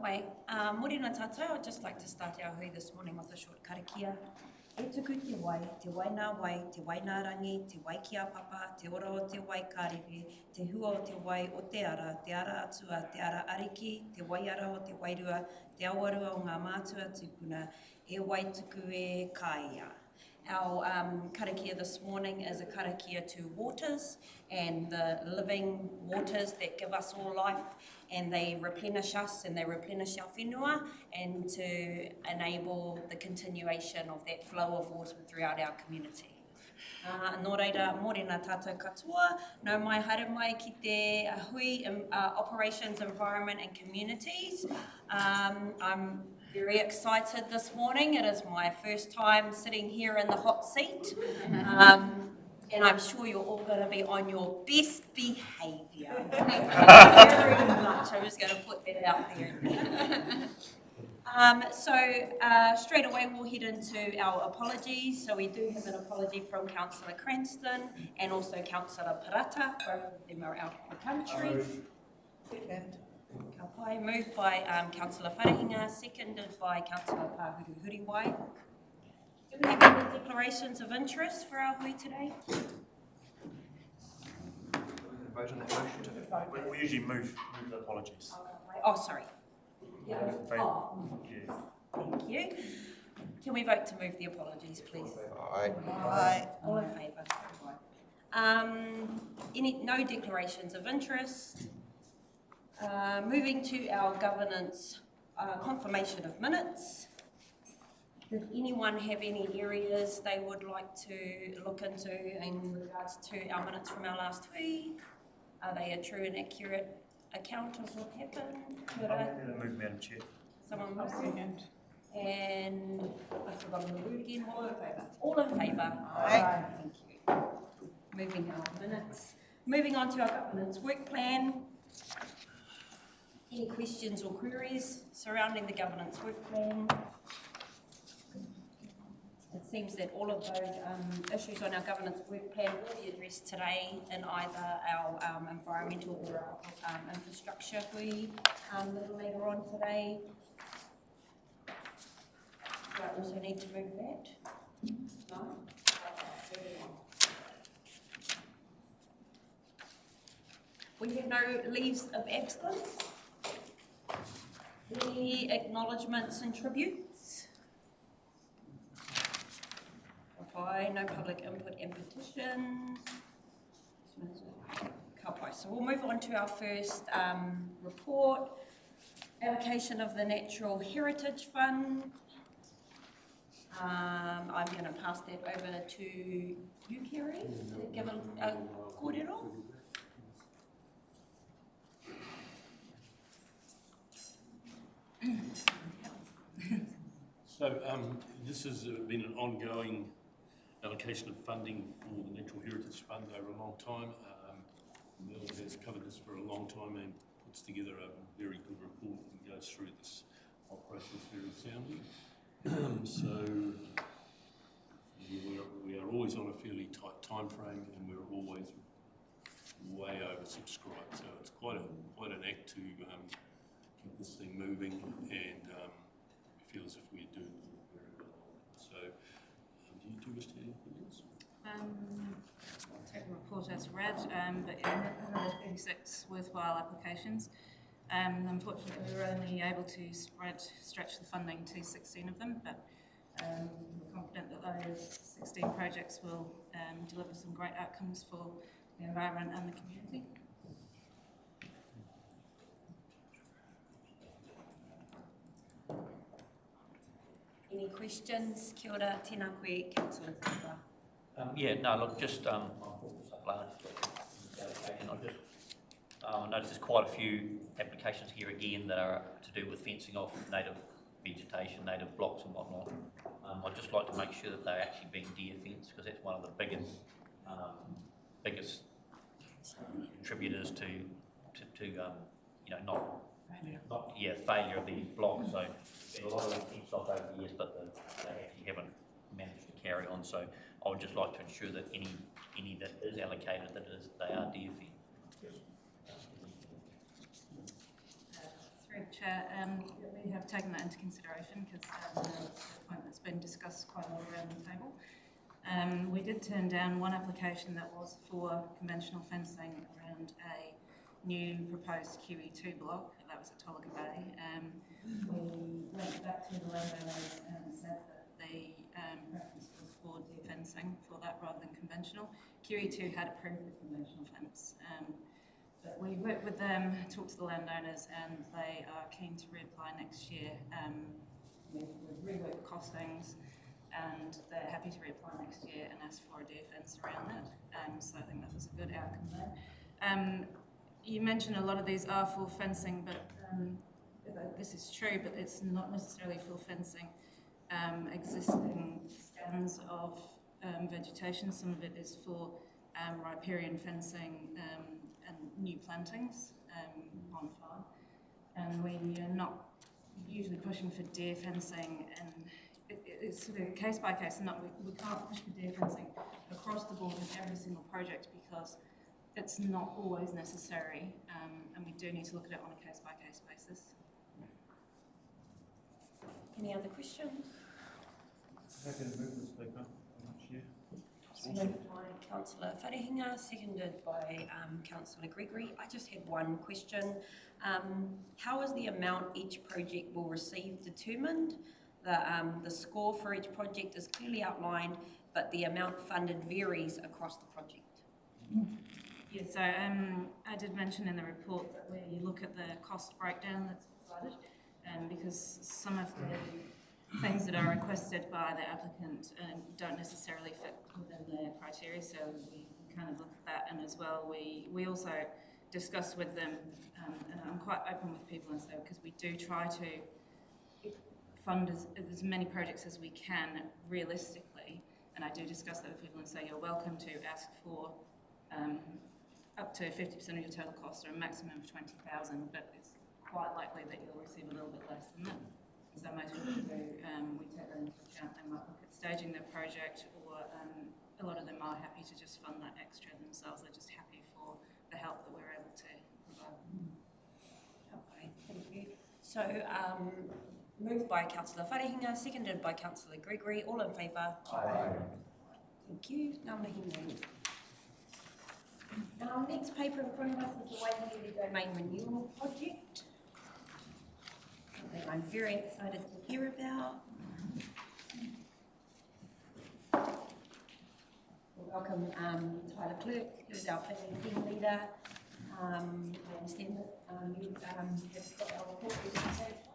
Wai, morena tātou, I'd just like to start our hui this morning with a short karakia. E tuku te wai nā wai, te wai nā rangi, te wai ki a papa, te ora o te wai kārere, te hua o te wai o te ara atua, te ara ariki, te wai ara o te wairua, te awarua o ngā mātua tūpuna, e wai tuku e kāia. Our karakia this morning is a karakia to waters and the living waters that give us all life, and they replenish us and they replenish our whenua, and to enable the continuation of that flow of water throughout our community. Nō reira, morena tātou katoa, no mai haere mai ki te hui operations, environment and communities. I'm very excited this morning. It is my first time sitting here in the hot seat. And I'm sure you're all going to be on your best behaviour. Thank you very much. I'm just going to put that out there. Straight away we'll head into our apologies. So we do have an apology from Councillor Cranston and also Councillor Parata. Both of them are out of the country. Moved by Councillor Wharehinga, seconded by Councillor Pāhuru-Huriwai. Do we have any declarations of interest for our hui today? Vote on that motion. We usually move the apologies. Oh, sorry. Yeah. Thank you. Can we vote to move the apologies, please? Aye. Aye. All in favour? No declarations of interest. Moving to our governance confirmation of minutes. Did anyone have any areas they would like to look into in regards to our minutes from our last week? Are they a true and accurate account of what happened? Move, Madam Chair. Someone move? And I've forgotten the word again. All in favour? All in favour? Aye. Thank you. Moving our minutes. Moving on to our governance work plan. Any questions or queries surrounding the governance work plan? It seems that all of those issues on our governance work plan will be addressed today in either our environmental or our infrastructure hui a little later on today. Do I also need to move that? No? We have no leaves of absence. Any acknowledgements and tributes? No public input and petitions. So we'll move on to our first report. Allocation of the Natural Heritage Fund. I'm going to pass that over to you, Kerry, to give a kōrero. So this has been an ongoing allocation of funding for the Natural Heritage Fund over a long time. Mel has covered this for a long time and puts together a very good report and goes through this whole process very soundly. We are always on a fairly tight time frame, and we're always way oversubscribed. So it's quite an act to keep this thing moving, and we feel as if we do very well. So, do you wish to add anything else? I'll take the report as read, but in the 36 worthwhile applications. Unfortunately, we were only able to stretch the funding to 16 of them, but we're confident that those 16 projects will deliver some great outcomes for the environment and the community. Any questions? Kia ora, tēnā koe, Councillor Cooper. I noticed there's quite a few applications here again that are to do with fencing off native vegetation, native blocks and whatnot. I'd just like to make sure that they're actually being deer fenced, because that's one of the biggest contributors to failure of these blocks. So a lot of them fenced off over the years, but they actually haven't managed to carry on. So I would just like to ensure that any that is allocated, they are deer fenced. through the chair, we have taken that into consideration because it's a point that's been discussed quite a lot around the table. We did turn down one application that was for conventional fencing around a new proposed QE2 block, that was at Tolaga Bay. We went back to the landowners and said that the preference was for deer fencing for that rather than conventional. QE2 had approved the conventional fence, but we worked with them, talked to the landowners, and they are keen to reapply next year. We've reworked costings, and they're happy to reapply next year and ask for a deer fence around that. So I think that was a good outcome there. You mentioned a lot of these are full fencing, but this is true, but it's not necessarily full fencing. Existing stands of vegetation, some of it is for riparian fencing and new plantings on farm. And we are not usually pushing for deer fencing, and it's sort of case by case. We can't push for deer fencing across the board in every single project because it's not always necessary, and we do need to look at it on a case by case basis. Any other questions? Happy to move this paper. Moved by Councillor Wharehinga, seconded by Councillor Gregory. I just had one question. How is the amount each project will receive determined? The score for each project is clearly outlined, but the amount funded varies across the project. Yeah, so I did mention in the report that where you look at the cost breakdown that's provided, because some of the things that are requested by the applicant don't necessarily fit within their criteria, so we kind of look at that. And as well, we also discuss with them, and I'm quite open with people and so, because we do try to fund as many projects as we can realistically, and I do discuss that with people and say you're welcome to ask for up to 50% of your total cost or a maximum of 20,000, but it's quite likely that you'll receive a little bit less than that. So most people do, we take that into account. They might look at staging their project, or a lot of them are happy to just fund that extra themselves. They're just happy for the help that we're able to provide. Okay, thank you. So, moved by Councillor Wharehinga, seconded by Councillor Gregory. All in favour? Aye. Thank you. Ngā mihi nui. Our next paper in front of us is the Waihīrere Domain Renewal Project. Something I'm very excited to hear about. Welcome Tyler Clerk, who's our planning team leader. I understand that you have got our report presentation, so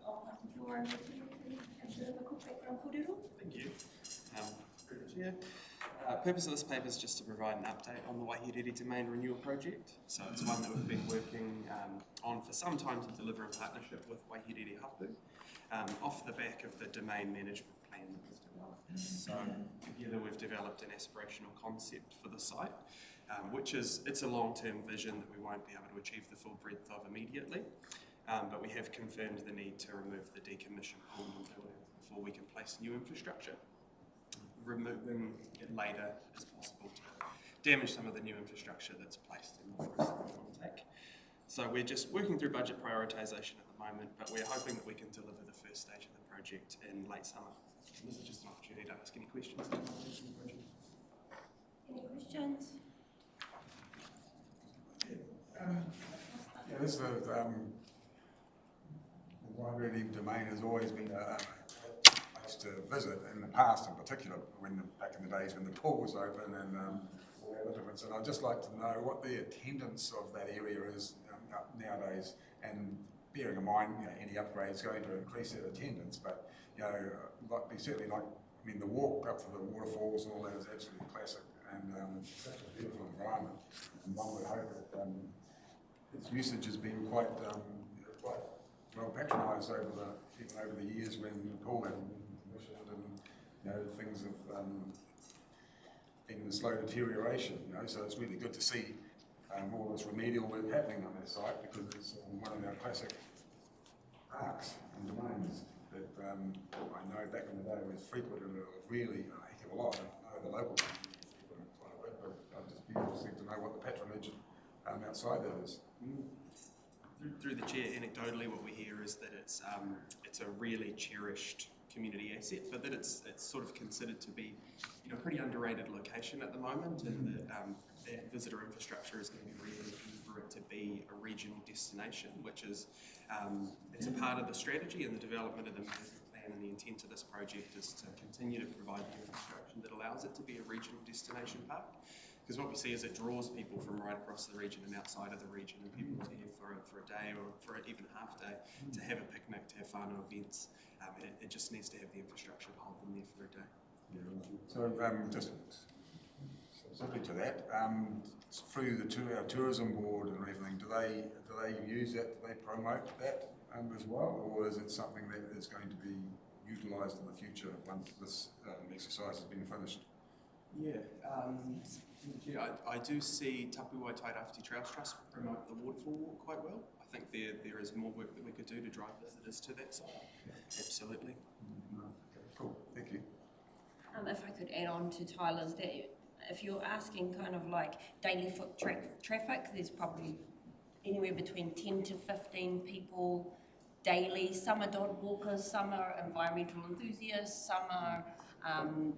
I'll pass the floor over to you to have a bit of a quick background kōrero. Thank you. Purpose of this paper is just to provide an update on the Waihīrere Domain Renewal Project. So it's one that we've been working on for some time to deliver in partnership with Waihīrere Hapu, off the back of the domain management plan that was developed. So together we've developed an aspirational concept for the site, which is, it's a long-term vision that we won't be able to achieve the full breadth of immediately, but we have confirmed the need to remove the decommissioned pool before we can place new infrastructure. Removing it later is possible to damage some of the new infrastructure that's placed in the take. So we're just working through budget prioritisation at the moment, but we're hoping that we can deliver the first stage of the project in late summer. And this is just an opportunity to ask any questions. Any questions? Yeah, this is the Waihīrere Domain has always been a place to visit in the past, in particular, back in the days when the pool was open and all the other difference. And I'd just like to know what the attendance of that area is nowadays, and bearing in mind, any upgrades going to increase that attendance. But the walk up to the waterfalls and all that is absolutely classic, and such a beautiful environment. And one would hope that its usage has been quite well patronised even over the years when the pool hadn't been commissioned, and things have been in slow deterioration. So it's really good to see all this remedial work happening on that site, because it's one of our classic parks and domains that I know back in the day was frequented really a heck of a lot. I know the local community frequented quite a bit, but I'd just be interested to know what the patronage outside that is. through the chair, anecdotally, what we hear is that it's a really cherished community asset, but that it's sort of considered to be, a pretty underrated location at the moment, and that visitor infrastructure is going to be really key for it to be a regional destination, which is it's a part of the strategy and the development of the management plan, and the intent of this project is to continue to provide the infrastructure that allows it to be a regional destination park. Because what we see is it draws people from right across the region and outside of the region, and people are here for a day or for even a half day to have a picnic, to have fun or events. It just needs to have the infrastructure to hold them there for a day. So just simply to that, through our tourism board and everything, do they use that? Do they promote that as well, or is it something that is going to be utilised in the future once this exercise has been finished? I do see Tapuai Tairāwhiti Trails Trust promote the waterfall walk quite well. I think there is more work that we could do to drive visitors to that site. Absolutely. Cool, thank you. If I could add on to Tyler's, that if you're asking kind of like daily foot traffic, there's probably anywhere between 10 to 15 people daily. Some are dog walkers, some are environmental enthusiasts, some are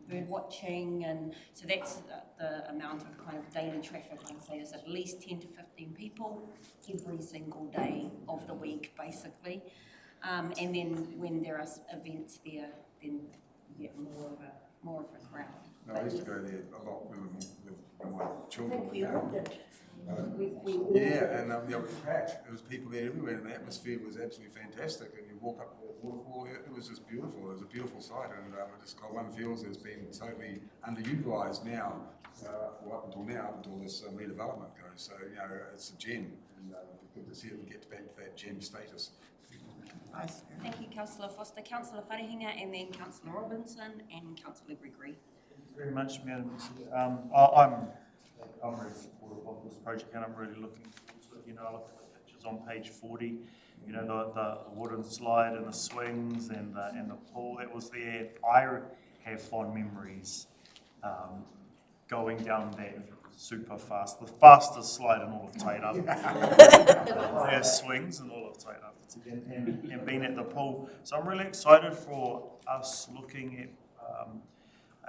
bird watching, and so that's the amount of kind of daily traffic. I'd say is at least 10 to 15 people every single day of the week, basically. And then when there are events there, then you get more of a crowd. No, I used to go there a lot with my children. I think we all did. Yeah, and it was packed. There was people there everywhere, and the atmosphere was absolutely fantastic. And you walk up the waterfall, it was just beautiful. It was a beautiful sight, and one feels it's been totally underutilised now, up until this redevelopment goes. So it's a gem, and it's good to see it get back to that gem status. Nice. Thank you, Councillor Foster, Councillor Wharehinga, and then Councillor Robinson and Councillor Gregory. Thank you very much, Madam Chair. I'm very supportive of this project, and I'm really looking forward to it. I look at the pictures on page 40, the wooden slide and the swings and the pool that was there. I have fond memories going down that super fast, the fastest slide in all of Tairāwhiti. There swings in all of Tairāwhiti, and being at the pool. So I'm really excited for us looking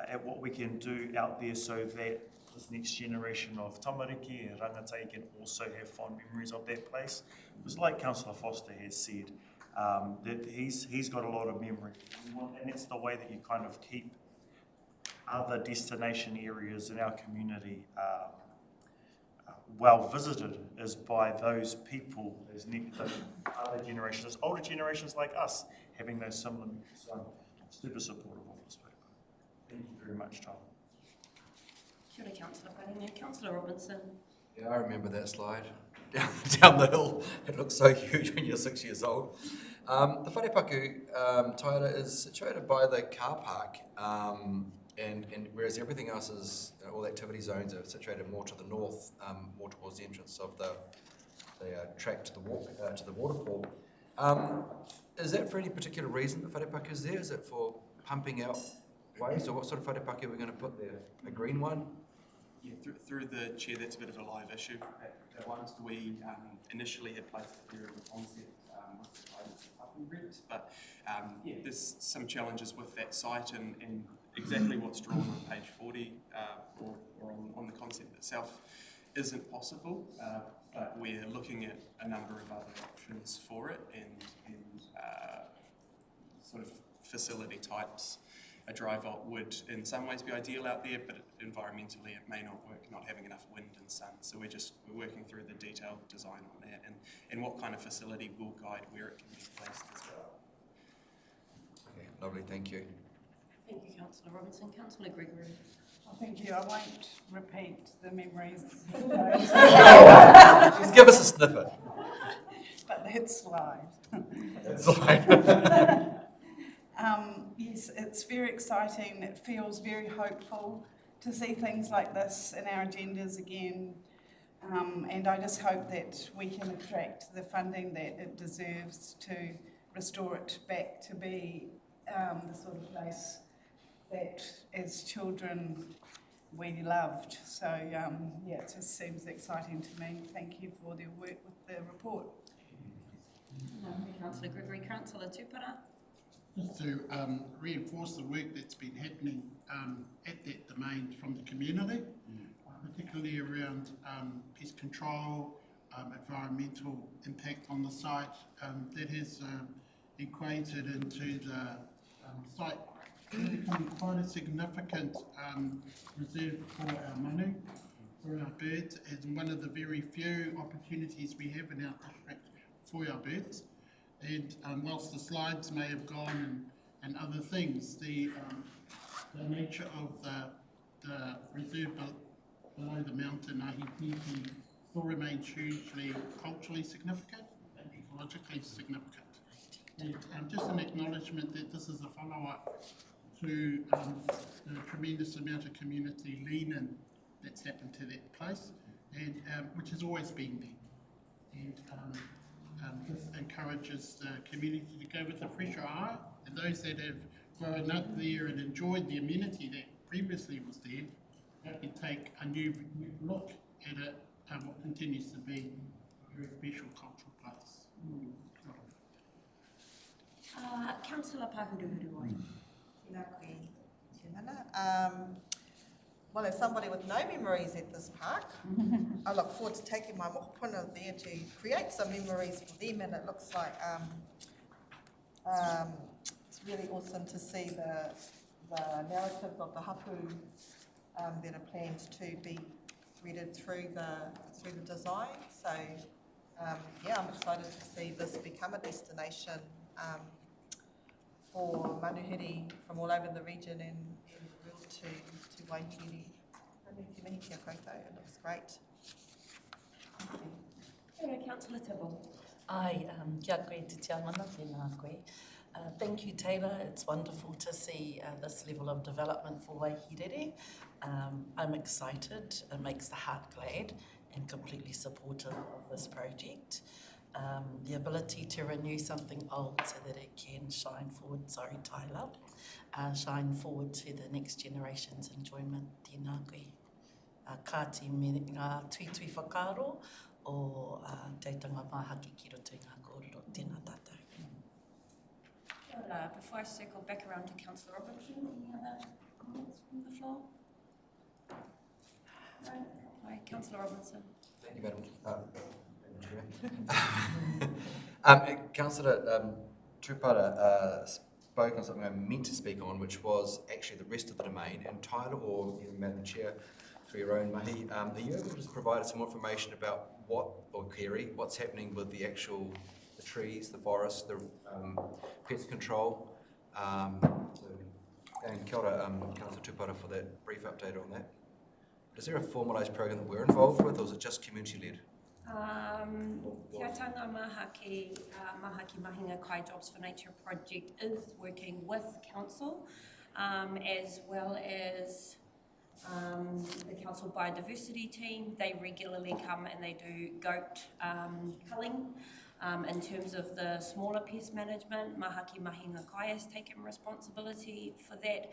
at what we can do out there so that this next generation of tamariki and rangatai can also have fond memories of that place. Because like Councillor Foster has said, that he's got a lot of memory, and it's the way that you kind of keep other destination areas in our community well visited, is by those people, those other generations, older generations like us, having those similar memories. So I'm super supportive of this paper. Thank you very much, Tom. Kia ora, Councillor Wharehinga. Councillor Robinson. Yeah, I remember that slide down the hill. It looks so huge when you're 6 years old. The Wharepaku Taira is situated by the car park, and whereas everything else is, all activity zones are situated more to the north, more towards the entrance of the track to the waterfall. Is that for any particular reason the Wharepaku is there? Is it for pumping out waste, or what sort of Wharepaku are we going to put there? A green one? Yeah, through the chair, that's a bit of a live issue. At once we initially had placed it there as a concept with the guidance of Puffin Groups, but there's some challenges with that site, and exactly what's drawn on page 40 or on the concept itself isn't possible, but we're looking at a number of other options for it, and sort of facility types. A dry vault would in some ways be ideal out there, but environmentally it may not work, not having enough wind and sun. So we're working through the detailed design on that, and what kind of facility will guide where it can be placed as well. Okay, lovely, thank you. Thank you, Councillor Robinson. Councillor Gregory. Oh, thank you. I won't repeat the memories. Just give us a snippet. But that slide. That slide. Yes, it's very exciting. It feels very hopeful to see things like this in our agendas again. And I just hope that we can attract the funding that it deserves to restore it back to be the sort of place that as children we loved. So yeah, it just seems exciting to me. Thank you for the work with the report. Councillor Gregory. Councillor Tupara. Just to reinforce the work that's been happening at that domain from the community, particularly around pest control, environmental impact on the site, that has equated into the site becoming quite a significant reserve for our manu, for our birds, and one of the very few opportunities we have in our district for our birds. And whilst the slides may have gone and other things, the nature of the reserve below the mountain, Ahitipi, still remains hugely culturally significant and ecologically significant. And just an acknowledgement that this is a follow-up to the tremendous amount of community lean-in that's happened to that place, and which has always been there. And this encourages the community to go with a fresher eye, and those that have grown up there and enjoyed the amenity that previously was there, they can take a new look at it, what continues to be a very special cultural place. Councillor Pahuruhuruai. Tēnā koe, Tēnana. Well, as somebody with no memories at this park, I look forward to taking my mokopuna there to create some memories for them, and it looks like it's really awesome to see the narratives of the hapu that are planned to be threaded through the design. So yeah, I'm excited to see this become a destination for manuhiri from all over the region and real to Waihīrere. It looks great. Councillor Tibble. Ai, kia koe te tiamana, tēnā koe. Thank you, Taylor. It's wonderful to see this level of development for Waihīrere. I'm excited, it makes the heart glad, and completely supportive of this project. The ability to renew something old so that it can shine forward, Tyler, shine forward to the next generation's enjoyment. Tēnā koe. Kāti me ngā tuitui whakaro o teitanga mahaki ki roto i ngā kōrero. Tēnā tātou. Before I circle back around to Councillor Robinson, any other comments from the floor? No? Right, Councillor Robinson. Thank you, Madam Councillor Tupara spoke on something I meant to speak on, which was actually the rest of the domain. And Tyler, or even Madam Chair, through your own mahi, are you able to just provide us some more information about what's happening with the trees, the forest, the pest control? And kia ora, Councillor Tupara, for that brief update on that. Is there a formalised program that we're involved with, or is it just community-led? Te Atanga Mahaki Mahinga Kai Jobs for Nature project is working with council, as well as the council biodiversity team. They regularly come and they do goat culling. In terms of the smaller pest management, Mahaki Mahinga Kai has taken responsibility for that,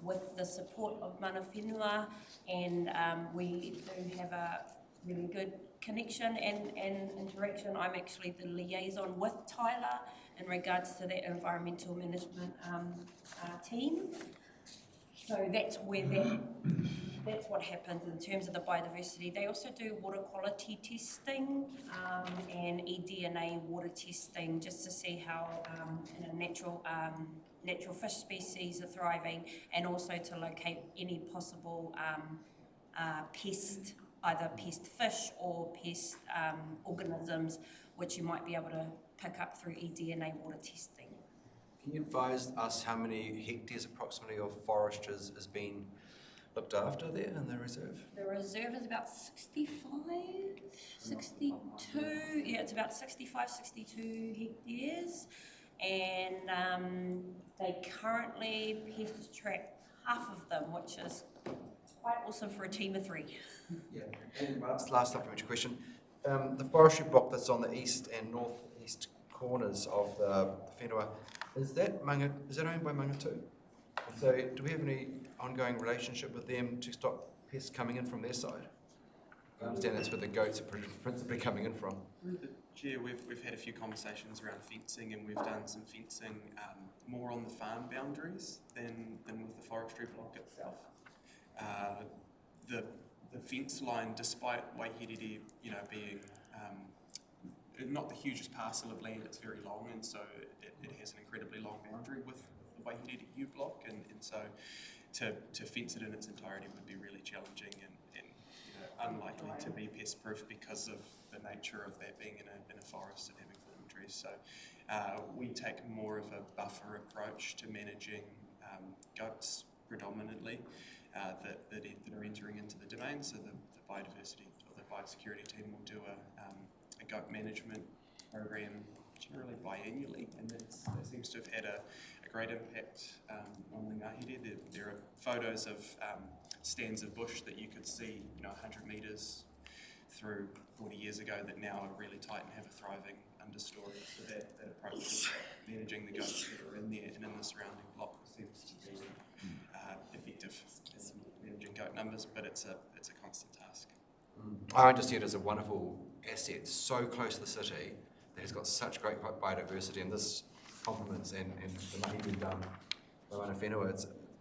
with the support of Mana Whenua, and we do have a really good connection and interaction. I'm actually the liaison with Tyler in regards to that environmental management team. So that's where that's what happens in terms of the biodiversity. They also do water quality testing and eDNA water testing, just to see how natural fish species are thriving, and also to locate any possible pest, either pest fish or pest organisms, which you might be able to pick up through eDNA water testing. Can you advise us how many hectares approximately of forest is being looked after there in the reserve? The reserve is about 65, 62, yeah, it's about 65, 62 hectares, and they currently pest track half of them, which is quite awesome for a team of 3. Yeah, and last supplementary question. The forestry block that's on the east and northeast corners of the whenua, is that owned by Mangatu? So do we have any ongoing relationship with them to stop pests coming in from their side? I understand that's where the goats are principally coming in from. Chair, we've had a few conversations around fencing, and we've done some fencing more on the farm boundaries than with the forestry block itself. The fence line, despite Waihīrere, being not the hugest parcel of land, it's very long, and so it has an incredibly long boundary with the Waihīrere U block, and so to fence it in its entirety would be really challenging and unlikely to be pest proof because of the nature of that being in a forest and having fallen trees. So we take more of a buffer approach to managing goats predominantly that are entering into the domain. So the biodiversity or the biosecurity team will do a goat management program generally biannually, and that seems to have had a great impact on the ngahere. There are photos of stands of bush that you could see 100 metres through 40 years ago that now are really tight and have a thriving understory. So that approach of managing the goats that are in there and in the surrounding block seems to be effective in managing goat numbers, but it's a constant task. I understand it's a wonderful asset, so close to the city, that has got such great biodiversity, and this compliments and the money being done by Mana Whenua,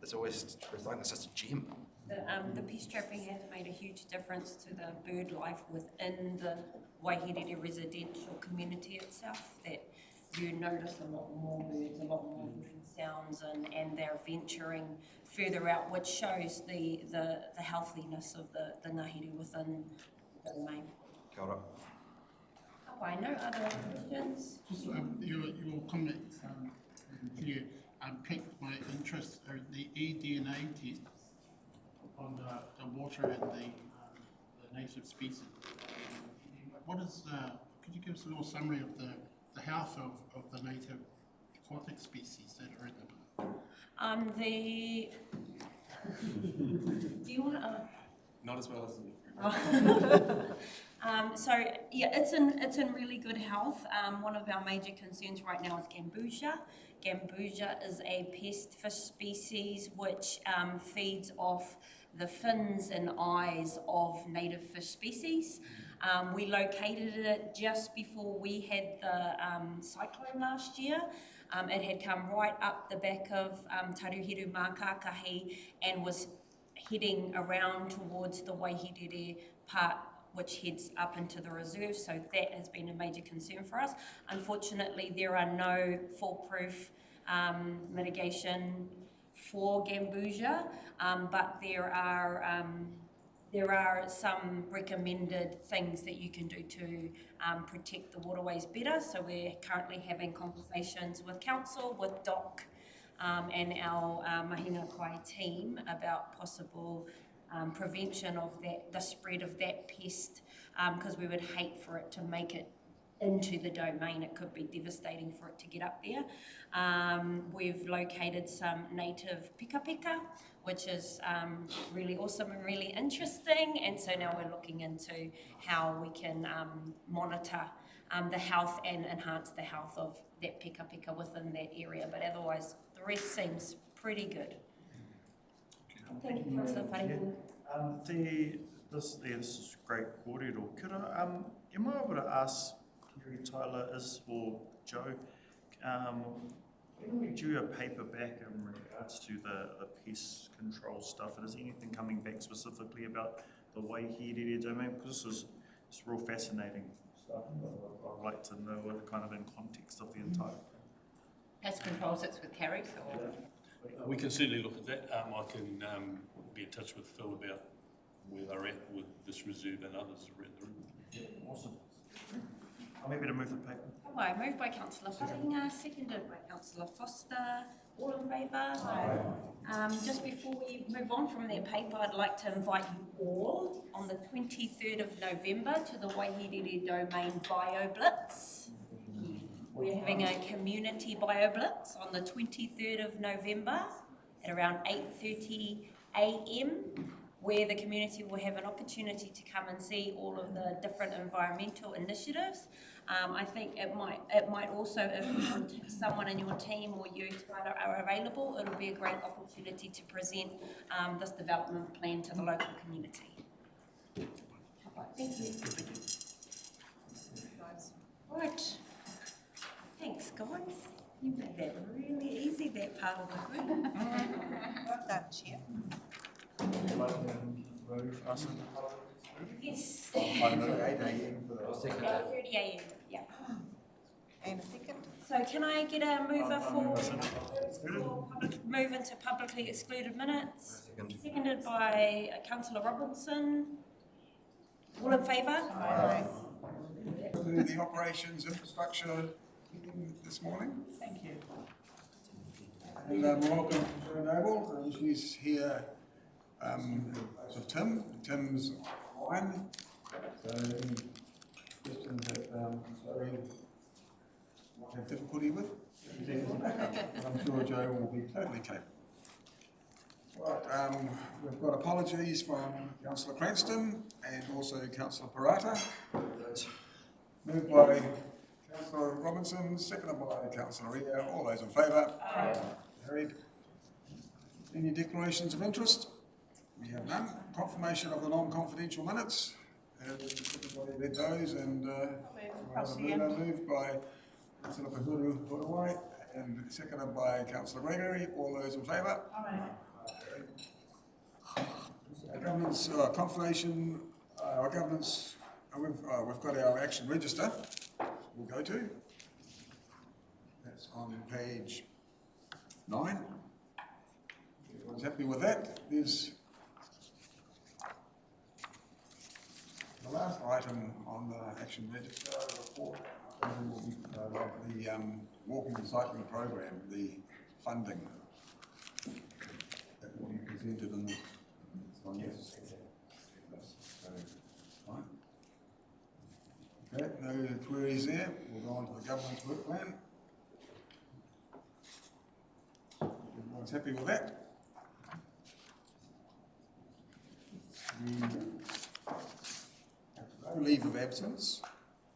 it's always, it's like it's just a gem. The pest trapping has made a huge difference to the bird life within the Waihīrere residential community itself, that you notice a lot more birds, a lot more sounds, and they're venturing further out, which shows the healthiness of the ngahere within the domain. Kia ora. Okay, no other questions? Just your comment, Chair, piqued my interest in the eDNA test on the water and the native species. What is could you give us a little summary of the health of the native aquatic species that are in the park? Do you want to? Not as well as you. So yeah, it's in really good health. One of our major concerns right now is gambusia. Gambusia is a pest fish species which feeds off the fins and eyes of native fish species. We located it just before we had the cyclone last year. It had come right up the back of Taruhiru Mākākahi and was heading around towards the Waihīrere part, which heads up into the reserve, so that has been a major concern for us. Unfortunately, there are no foolproof mitigation for gambusia, but there are some recommended things that you can do to protect the waterways better. So we're currently having conversations with council, with DOC, and our Mahina Kai team about possible prevention of the spread of that pest, because we would hate for it to make it into the domain. It could be devastating for it to get up there. We've located some native pika pika, which is really awesome and really interesting, and so now we're looking into how we can monitor the health and enhance the health of that pika pika within that area, but otherwise the rest seems pretty good. Thank you, Councillor Wharehu. This is great kōrero. Am I able to ask Kerry, Tyler, or Joe, when we do a paper back in regards to the pest control stuff, and is anything coming back specifically about the Waihīrere domain? Because it's real fascinating stuff. I'd like to know what kind of in context of the entire thing. Pest control sits with Carrie, or? We can certainly look at that. I can be in touch with Phil about where they're at with this reserve and others around the room. Yeah, awesome. I'm happy to move the paper. Aye, moved by Councillor Wharenga, seconded by Councillor Foster. All in favour? Aye. Just before we move on from that paper, I'd like to invite you all on the 23rd of November to the Waihīrere Domain Bio Blitz. We're having a community bio blitz on the 23rd of November at around 8:30 a.m, where the community will have an opportunity to come and see all of the different environmental initiatives. I think it might also, if someone in your team or you are available, it'll be a great opportunity to present this development plan to the local community. Thank you. Right. Thanks, guys. You made that really easy, that part of the group. Well done, Chair. Yes. I move 8 AM for the. 8:30 AM, yeah. And a second? So can I get a mover for move into publicly excluded minutes? Second. Seconded by Councillor Robinson. All in favour? Aye. Do the operations infrastructure meeting this morning. Thank you. And welcome to Renewal, and she's here with Tim. Tim's online. So any questions that Zoe might have difficulty with? I'm sure Joe will be totally capable. Right, we've got apologies from Councillor Cranston and also Councillor Parata. Moved by Councillor Robinson, seconded by Councillor Ria. All those in favour? Aye. Carried. Any declarations of interest? We have none. Confirmation of the non-confidential minutes. Have everybody read those? And moved by Councillor Pahuru and seconded by Councillor Gregory. All those in favour? Aye. Governance confirmation. Our governance. We've got our action register. We'll go to. That's on page 9. Everyone's happy with that? There's the last item on the action register report will be the walking and cycling program, the funding that will be presented in this one. Yes. Right. Okay, no queries there. We'll go on to the governance work plan. Everyone's happy with that? We have no leave of absence,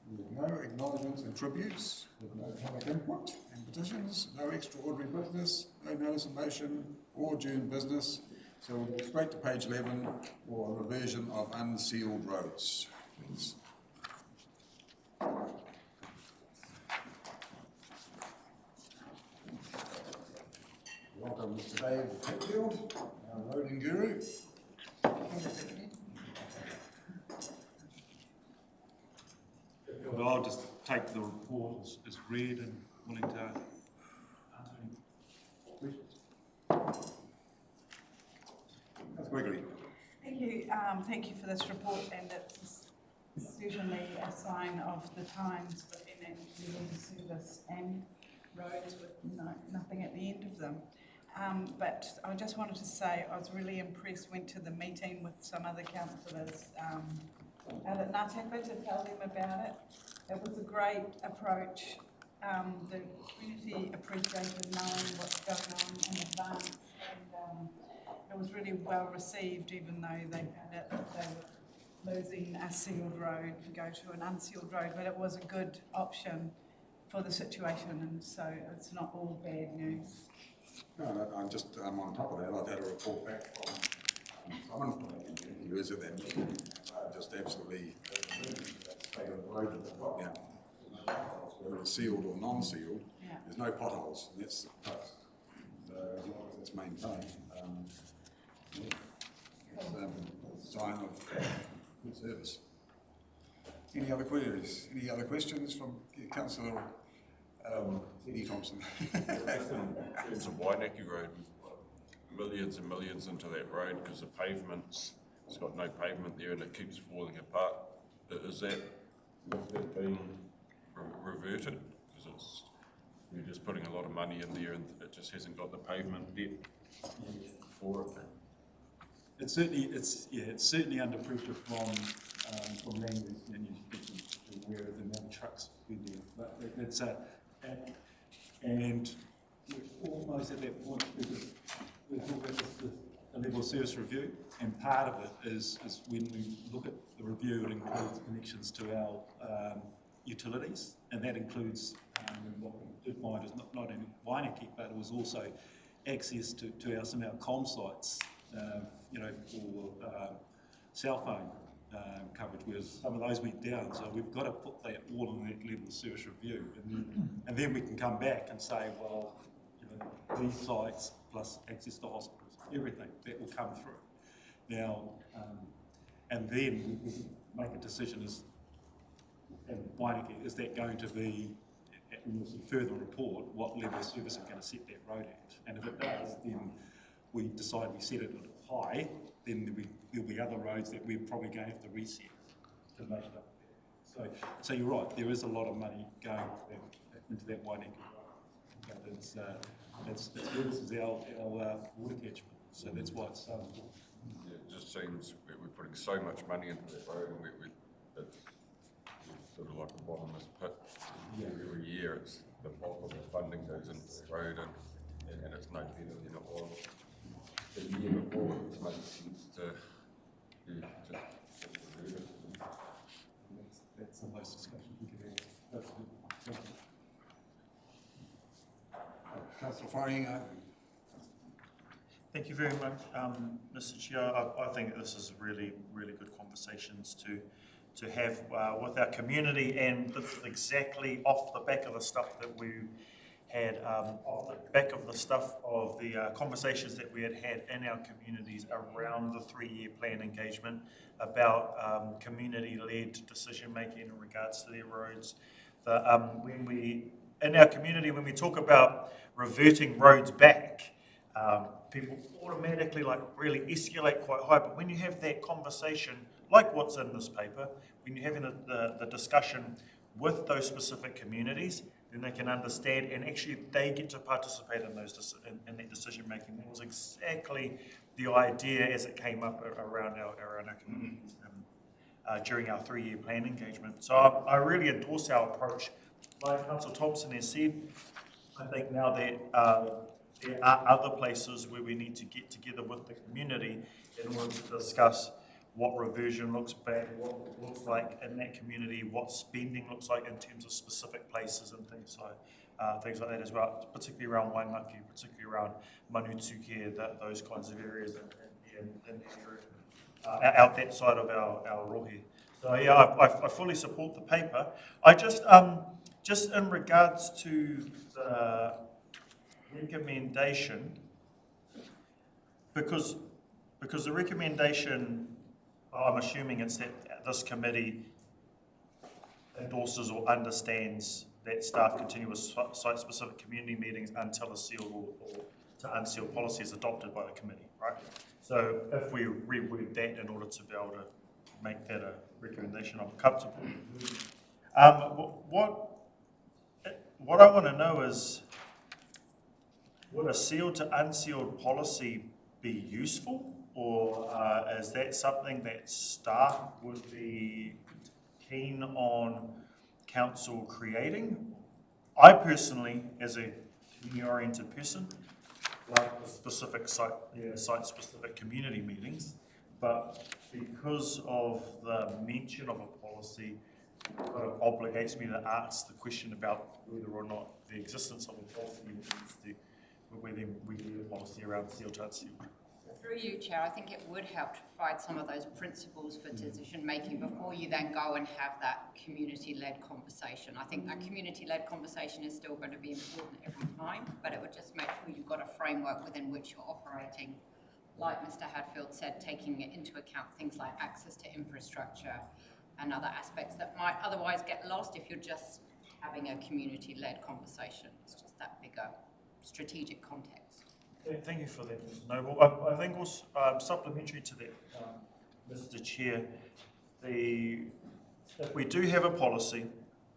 with no acknowledgements and tributes, with no public input and petitions, no extraordinary business, no notice of motion or adjourned business. So we'll go straight to page 11 for a reversion of unsealed roads, please. Welcome, Mr. Dave Hetfield, our roading guru. Well, I'll just take the report as read and willing to answer any questions. That's Gregory. Thank you for this report, and it's certainly a sign of the times in leaving service and roads with nothing at the end of them. But I just wanted to say I was really impressed, went to the meeting with some other councillors out at Ngātepa to tell them about it. It was a great approach. The community appreciated knowing what's going on in advance, and it was really well received, even though they found out that they were losing a sealed road to go to an unsealed road, but it was a good option for the situation, and so it's not all bad news. No, I'm just on top of that. I've had a report back from someone from the community who is at that meeting. Just absolutely state of the road that they've got now. Whether it's sealed or non-sealed, there's no potholes. That's the plus. So as long as it's maintained, it's a sign of good service. Any other queries? Any other questions from Councillor Eddie Thompson? It's a Waihīrere road. We've put millions and millions into that road because the pavement's, it's got no pavement there and it keeps falling apart. Is that being reverted? Because it's, you're just putting a lot of money in there and it just hasn't got the pavement depth for it. It's certainly under pressure from land use, and you're aware of the amount of trucks in there. But it's and we're almost at that point because we're talking about the level of service review, and part of it is when we look at the review, it includes connections to our utilities, and that includes what we did find is not only Waihīrere, but it was also access to some of our comm sites, for cell phone coverage, whereas some of those went down. So we've got to put that all in that level of service review, and then we can come back and say, well, these sites plus access to hospitals, everything that will come through. Now, and then we make a decision as, and Waihīrere, is that going to be, in the further report, what level of service are we going to set that road at? And if it does, then we decide we set it at high, then there'll be other roads that we're probably going to have to reset to make it up. So you're right, there is a lot of money going into that Waihīrere road. But this is our water catchment, so that's why it's so important. Yeah, it just seems that we're putting so much money into that road, and it's sort of like a bottomless pit. Yeah. Every year, it's the bulk of the funding goes into the road, and it's no better than it was the year before. It makes sense to reserve it. That's the most discussion we can have. Councillor Whainga. Thank you very much, Mr. Chair. I think this is really, really good conversations to have with our community, and exactly off the back of the stuff that we had, off the back of the stuff of the conversations that we had in our communities around the 3-year plan engagement about community-led decision-making in regards to their roads. In our community, when we talk about reverting roads back, people automatically really escalate quite high. But when you have that conversation, like what's in this paper, when you're having the discussion with those specific communities, then they can understand, and actually they get to participate in in that decision making. That was exactly the idea as it came up around our communities during our 3-year plan engagement. So I really endorse our approach. Like Councillor Thompson has said, I think now that there are other places where we need to get together with the community in order to discuss what reversion looks like in that community, what spending looks like in terms of specific places and things like that as well, particularly around Waimaki, particularly around Manutuke, those kinds of areas in the area, out that side of our rohe. So yeah, I fully support the paper. I just in regards to the recommendation, because the recommendation, I'm assuming it's that this committee endorses or understands that staff continue with site-specific community meetings until a sealed or to unsealed policy is adopted by the committee, right? So if we reword that in order to be able to make that a recommendation, I'm comfortable. What I want to know is, would a sealed to unsealed policy be useful, or is that something that staff would be keen on council creating? I personally, as a community-oriented person, like the specific site-specific community meetings, but because of the mention of a policy, it kind of obligates me to ask the question about whether or not the existence of a policy needs to, whether we need a policy around sealed to unsealed. Through you, Chair, I think it would help to provide some of those principles for decision making before you then go and have that community-led conversation. I think that community-led conversation is still going to be important every time, but it would just make sure you've got a framework within which you're operating. Like Mr. Hadfield said, taking into account things like access to infrastructure and other aspects that might otherwise get lost if you're just having a community-led conversation. It's just that bigger strategic context. Thank you for that, Mr. Noble. I think also supplementary to that, Mr. Chair, if we do have a policy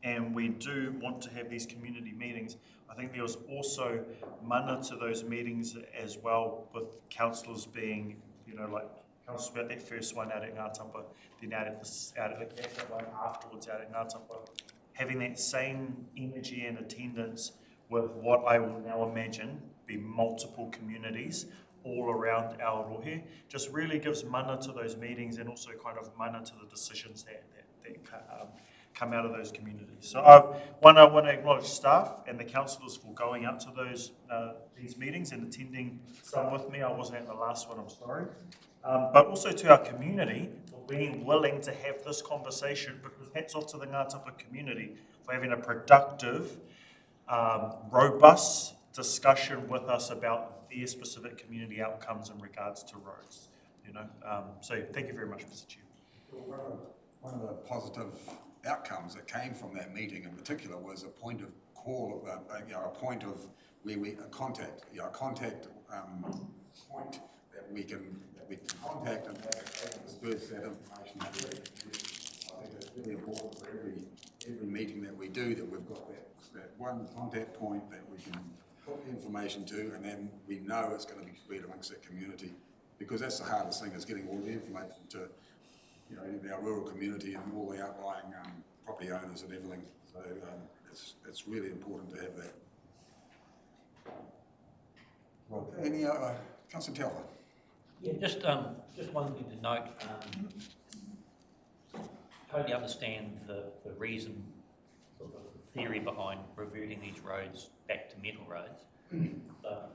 and we do want to have these community meetings, I think there was also mana to those meetings as well, with councillors being, like councillors about that first one out at Ngātapa, then out at the one afterwards out at Ngātapa, having that same energy and attendance with what I will now imagine be multiple communities all around our rohe, just really gives mana to those meetings, and also kind of mana to the decisions come out of those communities. So I want to acknowledge staff and the councillors for going out to these meetings and attending some with me. I wasn't at the last one, I'm sorry. But also to our community for being willing to have this conversation, because hats off to the Ngātapa community for having a productive, robust discussion with us about their specific community outcomes in regards to roads. So thank you very much, Mr. Chair. One of the positive outcomes that came from that meeting in particular was a point of call, a point of where a contact point that we can contact and disperse that information. I think it's really important for every meeting that we do that we've got that one contact point that we can put the information to, and then we know it's going to be spread amongst that community, because that's the hardest thing, is getting all the information to our rural community and all the outlying property owners and everything. So it's really important to have that. Well, any Councillor Telfer? Yeah, just one thing to note. Totally understand the reason, the theory behind reverting these roads back to metal roads. But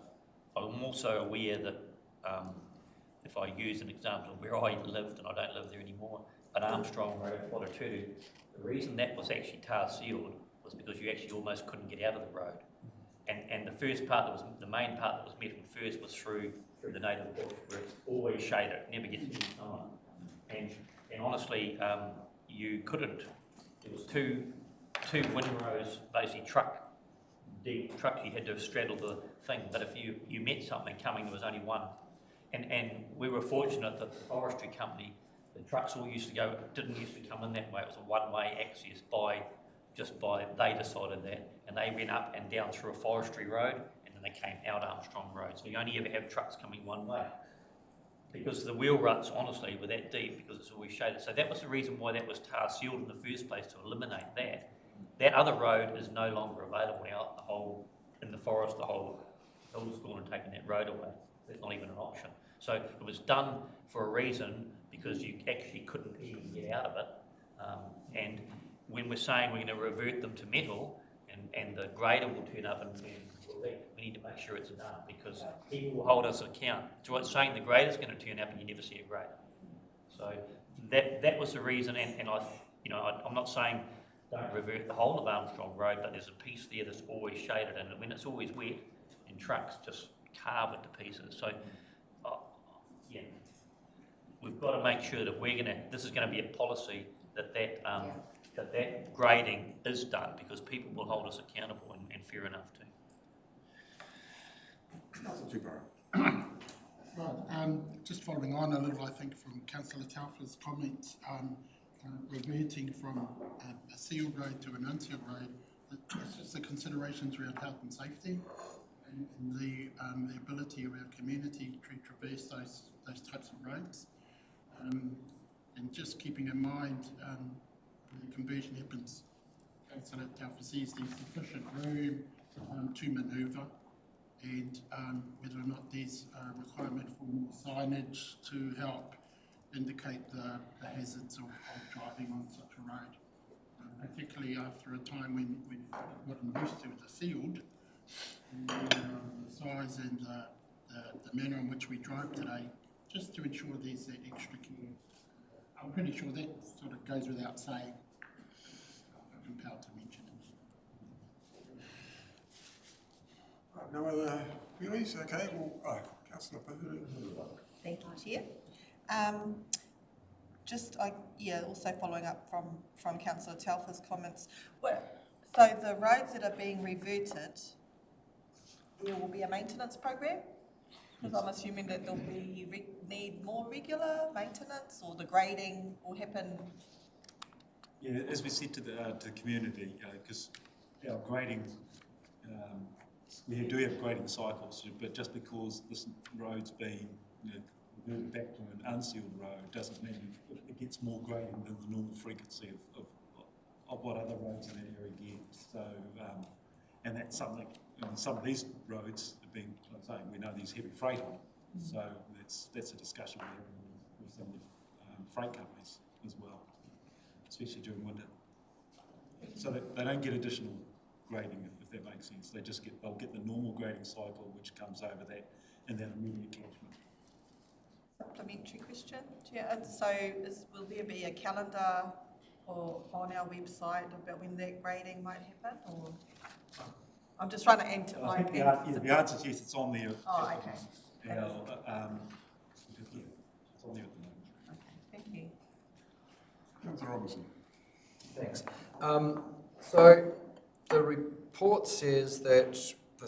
I'm also aware that if I use an example of where I lived, and I don't live there anymore, but Armstrong Road, Wharaturu, the reason that was actually tar sealed was because you actually almost couldn't get out of the road. And the first part, the main part that was metal first was through the native bush, where it's always shaded, it never gets any sun. And honestly, you couldn't. There was two windrows, basically deep trucks, you had to straddle the thing. But if you met something coming, there was only one. And we were fortunate that the forestry company, the trucks all didn't used to come in that way. It was a one-way access they decided that, and they went up and down through a forestry road, and then they came out Armstrong Road. So you only ever have trucks coming one way, because the wheel ruts, honestly, were that deep, because it's always shaded. So that was the reason why that was tar sealed in the first place, to eliminate that. That other road is no longer available now. In the forest, the whole hill's gone and taken that road away. There's not even an option. So it was done for a reason, because you actually couldn't even get out of it. And when we're saying we're going to revert them to metal, and the grader will turn up and collect, we need to make sure it's done, because people will hold us account. So it's saying the grader's going to turn up and you never see a grader. So that was the reason, and I'm not saying don't revert the whole of Armstrong Road, but there's a piece there that's always shaded, and when it's always wet, and trucks just carve it to pieces. So we've got to make sure that this is going to be a policy that grading is done, because people will hold us accountable, and fair enough too. Right, just following on a little, I think, from Councillor Telfer's comments, reverting from a sealed road to an unsealed road, it's just the considerations around health and safety, and the ability of our community to traverse those types of roads, and just keeping in mind the conversion happens, Councillor Telfer sees there's sufficient room to manoeuvre, and whether or not there's a requirement for more signage to help indicate the hazards of driving on such a road, particularly after a time when we've gotten used to the sealed, and the size and the manner in which we drive today, just to ensure there's that extra care. I'm pretty sure that sort of goes without saying. I'm compelled to mention it. No other queries? Okay, well, Councillor Pahuru. Thank you, Chair. Also following up from Councillor Telfer's comments. So the roads that are being reverted, there will be a maintenance program? Because I'm assuming that there'll need more regular maintenance, or the grading will happen. Yeah, as we said to the community, because our grading, we do have grading cycles, but just because this road's been moved back to an unsealed road doesn't mean it gets more grading than the normal frequency of what other roads in that area get. So, and that's something. Some of these roads have been, like I'm saying, we know there's heavy freight on, so that's a discussion we're having with some of the freight companies as well, especially during winter. So that they don't get additional grading, if that makes sense. They'll get the normal grading cycle, which comes over that in that immediate catchment. Supplementary question, Chair. Will there be a calendar or on our website about when that grading might happen, or? I'm just trying to enter. I think the answer is yes, it's on there. Oh, okay. Yeah, it's on there at the moment. Okay, thank you. Councillor Robinson. Thanks. So the report says that the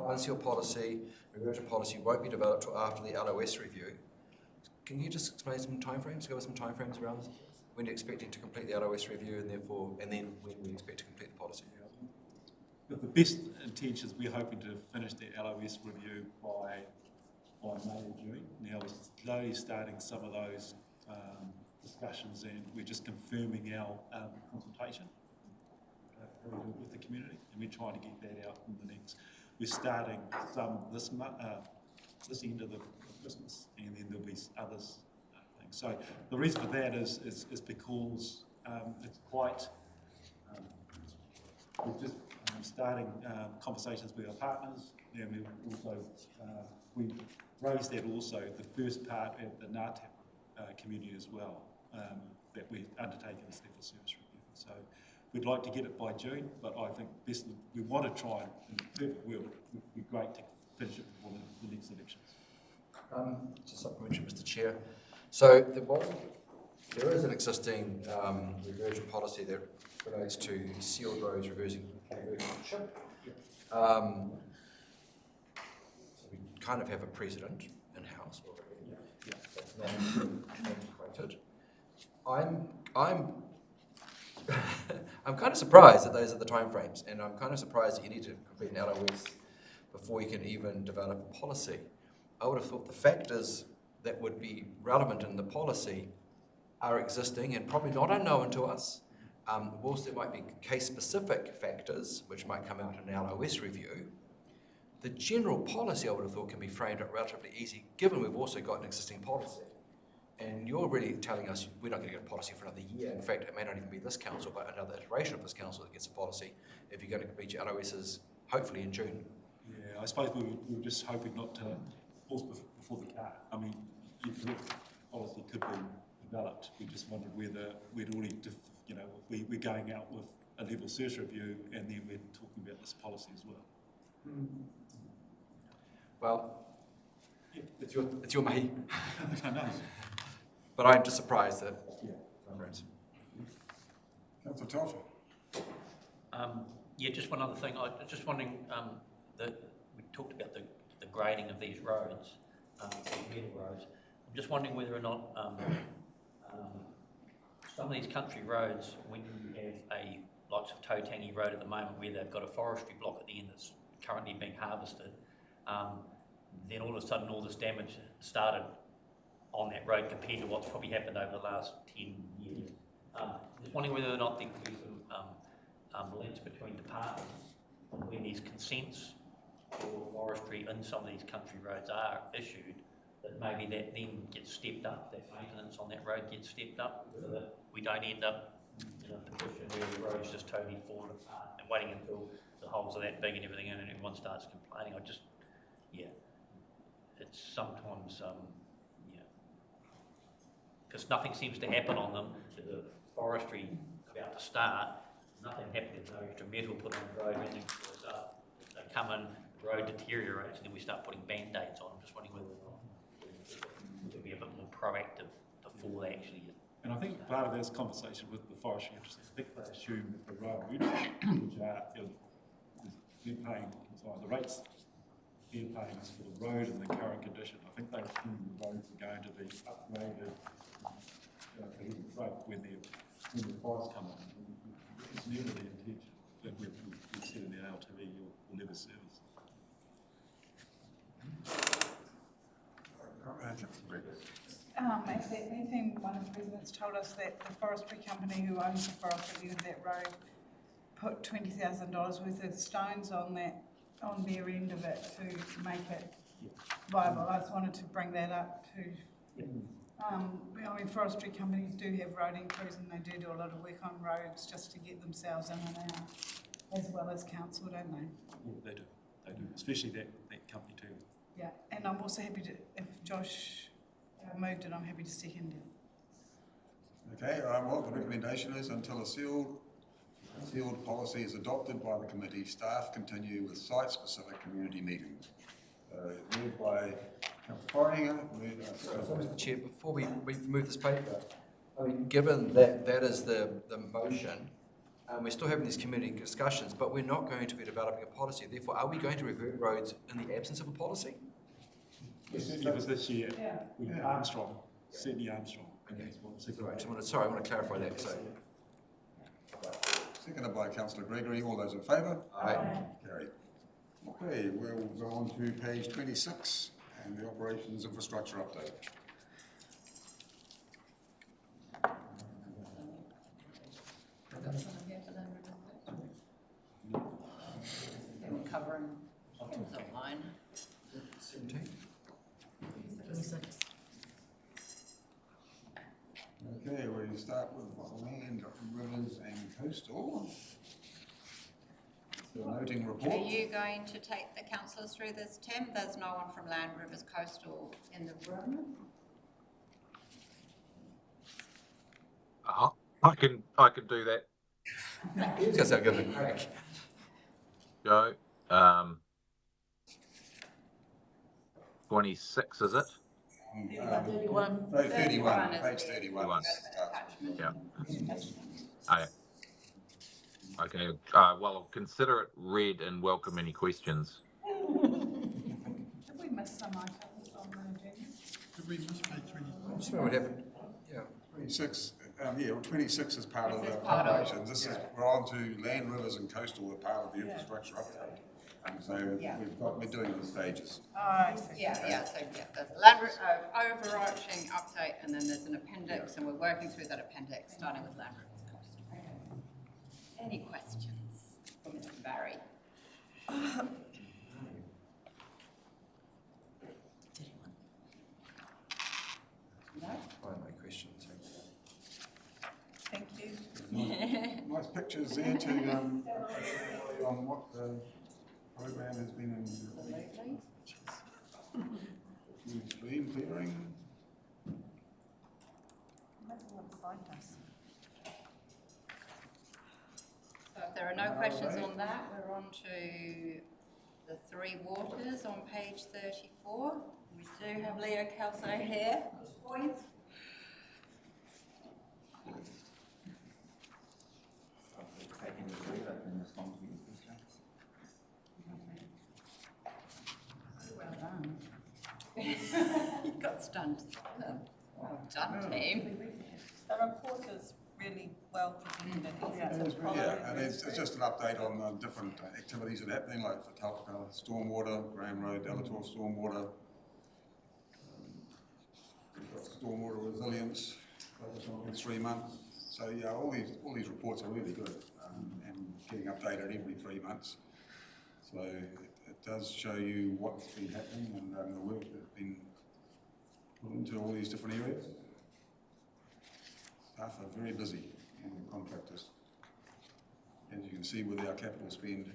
unsealed policy, reversion policy won't be developed till after the LOS review. Can you just explain some timeframes, give us some timeframes around this? When you're expecting to complete the LOS review and then when we expect to complete the policy? With the best intentions, we're hoping to finish the LOS review by May or June. Now we're slowly starting some of those discussions, and we're just confirming our consultation with the community, and we're trying to get that out in the next. We're starting some this end of the Christmas, and then there'll be others things. So the reason for that is because it's quite. We're just starting conversations with our partners, and we also we raised that also the first part at the NATAP community as well, that we're undertaking this level of service review. So we'd like to get it by June, but I think best we want to try and in the perfect world, it would be great to finish it before the next elections. Just supplementary, Mr. Chair. So there is an existing reversion policy that relates to sealed roads reversing chip. So we kind of have a precedent in-house already. That's not antiquated. I'm kind of surprised that those are the timeframes, and I'm kind of surprised that you need to complete an LOS before you can even develop a policy. I would have thought the factors that would be relevant in the policy are existing and probably not unknown to us. Whilst there might be case-specific factors which might come out in an LOS review, the general policy I would have thought can be framed up relatively easy, given we've also got an existing policy. And you're really telling us we're not going to get a policy for another year. In fact, it may not even be this council, but another iteration of this council that gets a policy if you're going to complete your LOSs, hopefully in June. Yeah, I suppose we were just hoping not to horse before the cart. I mean, the policy could be developed. We just wondered whether we'd already, we're going out with a level service review, and then we're talking about this policy as well. Well, yeah, it's your mahi. I know. But I'm just surprised that. Yeah. Councillor Telfer. Yeah, just one other thing. I was just wondering that we talked about the grading of these roads, middle roads. I'm just wondering whether or not some of these country roads, when you have a likes of Tautangi Road at the moment, where they've got a forestry block at the end that's currently being harvested, then all of a sudden all this damage started on that road compared to what's probably happened over the last 10 years. Just wondering whether or not there could be some links between departments when these consents for forestry in some of these country roads are issued, that maybe that then gets stepped up, that maintenance on that road gets stepped up, so that we don't end up in a position where the road's just totally fallen apart and waiting until the holes are that big and everything and everyone starts complaining. It's sometimes, because nothing seems to happen on them. The forestry about to start, nothing happens, there's no extra metal put on the road, everything goes up. They come in, the road deteriorates, and then we start putting band-aids on. I'm just wondering whether or not we could be a bit more proactive before they actually. And I think part of this conversation with the forestry interests, I think they assume that the road, which are, they're paying, the rates they're paying is for the road in the current condition. I think they assume the roads are going to be upgraded for heavy freight when the fires come on. It's never the intention that we've said in the LTV or lever service. At that meeting, one of the residents told us that the forestry company who owns the forest at the end of that road put $20,000 worth of stones on their end of it to make it viable. I just wanted to bring that up too. I mean, forestry companies do have roading crews and they do a lot of work on roads just to get themselves in and out, as well as council, don't they? Yeah, they do, especially that company too. Yeah, and I'm also happy to, if Josh moved it, I'm happy to second it. Okay, well, the recommendation is until a sealed policy is adopted by the committee, staff continue with site-specific community meetings. Moved by Councillor Waihīrere, Mr. Chair, before we move this paper, I mean, given that that is the motion, we're still having these community discussions, but we're not going to be developing a policy. Therefore, are we going to revert roads in the absence of a policy? Yes, it was this year with Armstrong, Sydney Armstrong. Okay. Sorry, I want to clarify that. So. Seconded by Councillor Gregory. All those in favour? Aye. Carried. Okay, we'll go on to page 26 and the operations infrastructure update. Covering things online. 17. 26. Okay, we start with land, rivers and coastal. The noting report. Are you going to take the councillors through this, Tim? There's no one from Land, Rivers, Coastal in the room. I can do that. Just I'll give it a crack. Go. 26, is it? 31. 31, page 31. Yeah. Aye. Okay, well, I'll consider it read and welcome any questions. Have we missed some items on the agenda? Did we miss page 24? I just wonder what happened. Yeah. 26, 26 is part of the part of- operations. This is, we're on to land, rivers and coastal, are part of the infrastructure update. And so we're doing it in stages. I see. There's a land, overarching update, and then there's an appendix, and we're working through that appendix, starting with Land, Rivers, Coastal. Any questions for Mr. Barry? No? My questions. Thank you. Nice pictures there to on what the program has been in. Stream clearing. So if there are no questions on that, we're on to the three waters on page 34. We do have Leo Kelso here at this point. Well done. You got stunned. Well done, team. The report is really well presented. And it's just an update on the different activities that are happening, like for Taupaka, stormwater, Graham Road, Delator stormwater, stormwater resilience, in 3 months. So yeah, all these reports are really good and getting updated every 3 months. So it does show you what's been happening and the work that's been put into all these different areas. Staff are very busy and the contractors. As you can see with our capital spend.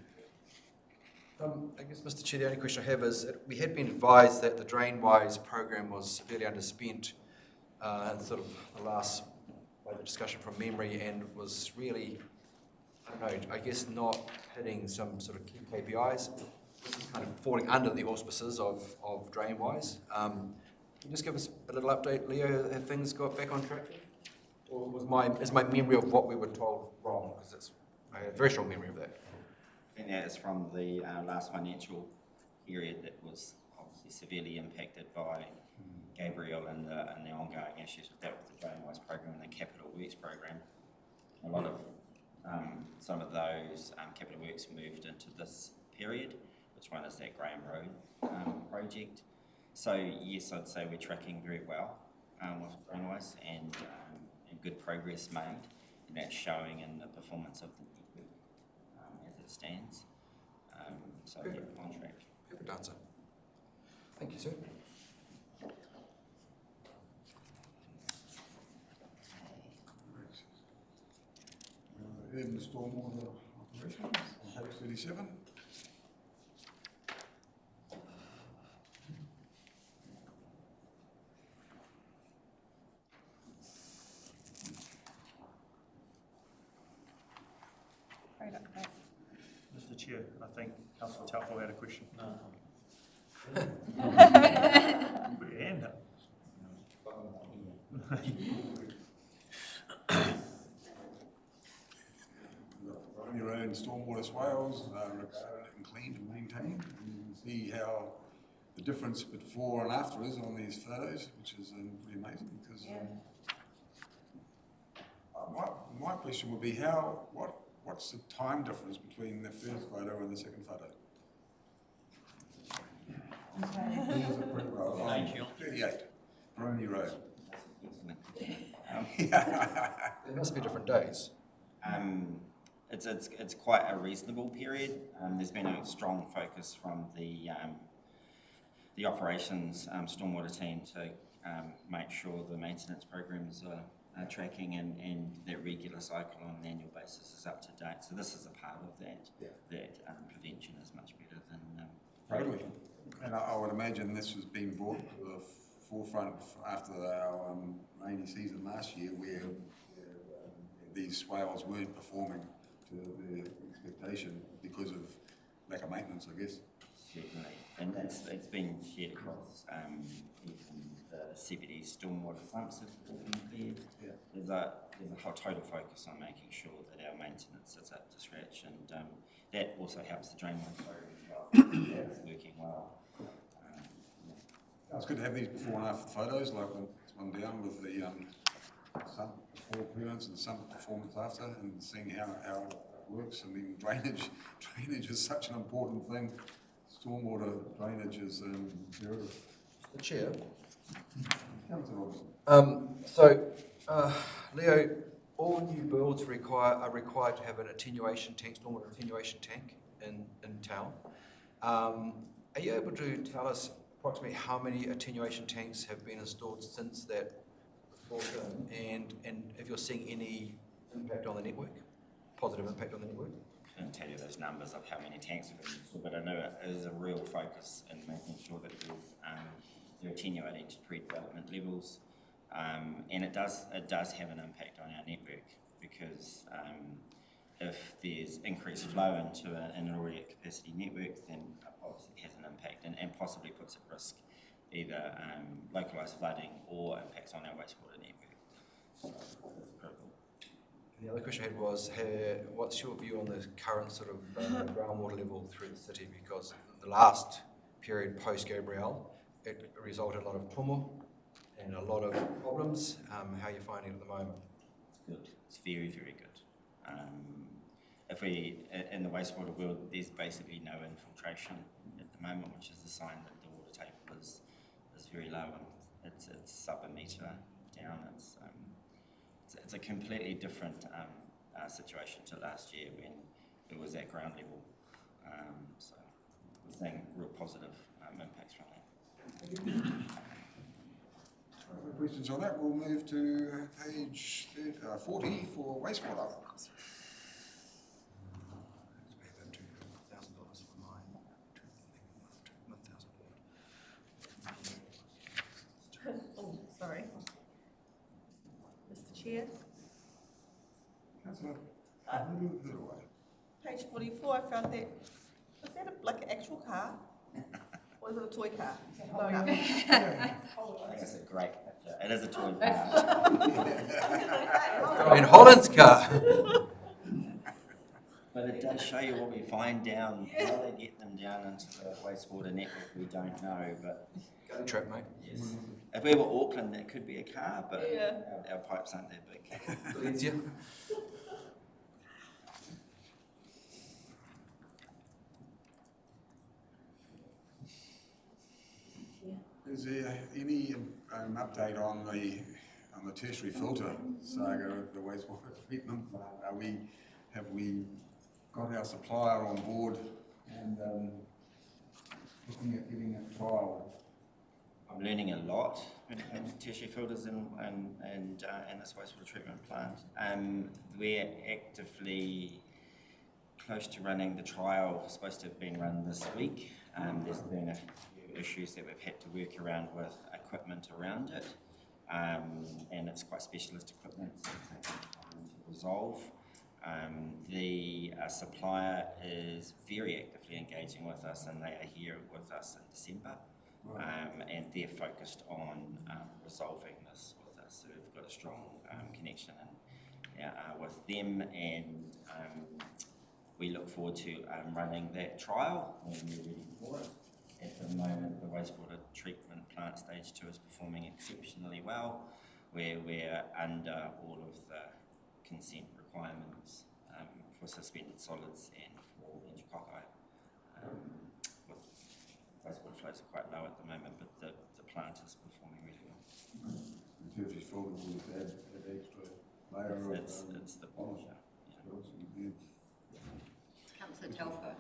I guess, Mr. Chair, the only question I have is that we had been advised that the DrainWise program was severely underspent in sort of the last discussion from memory and was really, I don't know, I guess not hitting some sort of key KPIs, kind of falling under the auspices of DrainWise. Can you just give us a little update, Leo, have things got back on track? Or is my memory of what we were told wrong? Because I have a very strong memory of that. And that is from the last financial period that was obviously severely impacted by Gabriel and the ongoing issues with that, with the DrainWise program and the Capital Works program. A lot of some of those Capital Works moved into this period, which one is that Graham Road project. So yes, I'd say we're tracking very well with DrainWise and good progress made, and that's showing in the performance of the network as it stands. So yeah, on track. Perfect answer. Thank you, sir. in the stormwater operations on page 37. Right up there. Mr Chair, I think Councillor Taupo had a question. No. Put your hand up. On your own stormwater swales, regarded and cleaned and maintained. And you can see how the difference before and after is on these photos, which is pretty amazing. Because my question would be what's the time difference between the first photo and the second photo? Thank you. 38, Brony Road. There must be different days. It's quite a reasonable period. There's been a strong focus from the operations stormwater team to make sure the maintenance programs are tracking and that regular cycle on an annual basis is up to date. So this is a part of that. That prevention is much better than. Totally. And I would imagine this has been brought to the forefront after our rainy season last year, where these swales weren't performing to their expectation because of lack of maintenance, I guess. Certainly, and it's been shared across even the CBD stormwater sumps have been cleared. Yeah. There's a whole total focus on making sure that our maintenance is up to scratch, and that also helps the drainline flow as well. It's working well. It's good to have these before and after photos, like this one down with the sump before appearance and sump performance after, and seeing how it works. I mean, drainage is such an important thing. Stormwater drainage is imperative. The chair. Councillor Robertson. Leo, all new builds are required to have an attenuation tank, stormwater attenuation tank in town. Are you able to tell us approximately how many attenuation tanks have been installed since that was brought in, and if you're seeing any impact on the network, positive impact on the network? I can't tell you those numbers of how many tanks have been installed, but I know it is a real focus in making sure that they're attenuating to pre-development levels, and it does have an impact on our network, because if there's increased flow into an already at capacity network, then obviously it has an impact and possibly puts at risk either localised flooding or impacts on our wastewater network. So that's critical. The other question I had was, what's your view on the current sort of groundwater level through the city? Because the last period post-Gabrielle, it resulted in a lot of tumu and a lot of problems. How are you finding it at the moment? It's good. It's very, very good. If we, in the wastewater world, there's basically no infiltration at the moment, which is a sign that the water table is very low, and it's sub a metre down. It's a completely different situation to last year when it was at ground level. So we're seeing real positive impacts from that. Questions on that? We'll move to page 40 for wastewater. Oh, sorry. Mr. Chair. Councillor, Page 44, I found that, was that like an actual car? Or is it a toy car? I think it's a great picture. It is a toy car. In Holland's car. But it does show you what we find down. How they get them down into the wastewater network, we don't know. But Go trip, mate. yes, if we were Auckland, that could be a car, but Yeah. our pipes aren't that big. Easier. Is there any update on the tertiary filter saga of the wastewater treatment plant? Have we got our supplier on board and looking at getting a trial? I'm learning a lot tertiary filters and this wastewater treatment plant. We're actively close to running the trial, supposed to have been run this week. There's been a few issues that we've had to work around with equipment around it, and it's quite specialist equipment, so it's taken time to resolve. The supplier is very actively engaging with us, and they are here with us in December, and they're focused on resolving this with us. So we've got a strong connection with them, and we look forward to running that trial when we're ready for it. At the moment, the wastewater treatment plant stage 2 is performing exceptionally well, where we're under all of the consent requirements for suspended solids and for enterococci. With wastewater flows are quite low at the moment, but the plant is performing really well. In terms of filter, will it add extra layer it's the polish. Councillor Telfer.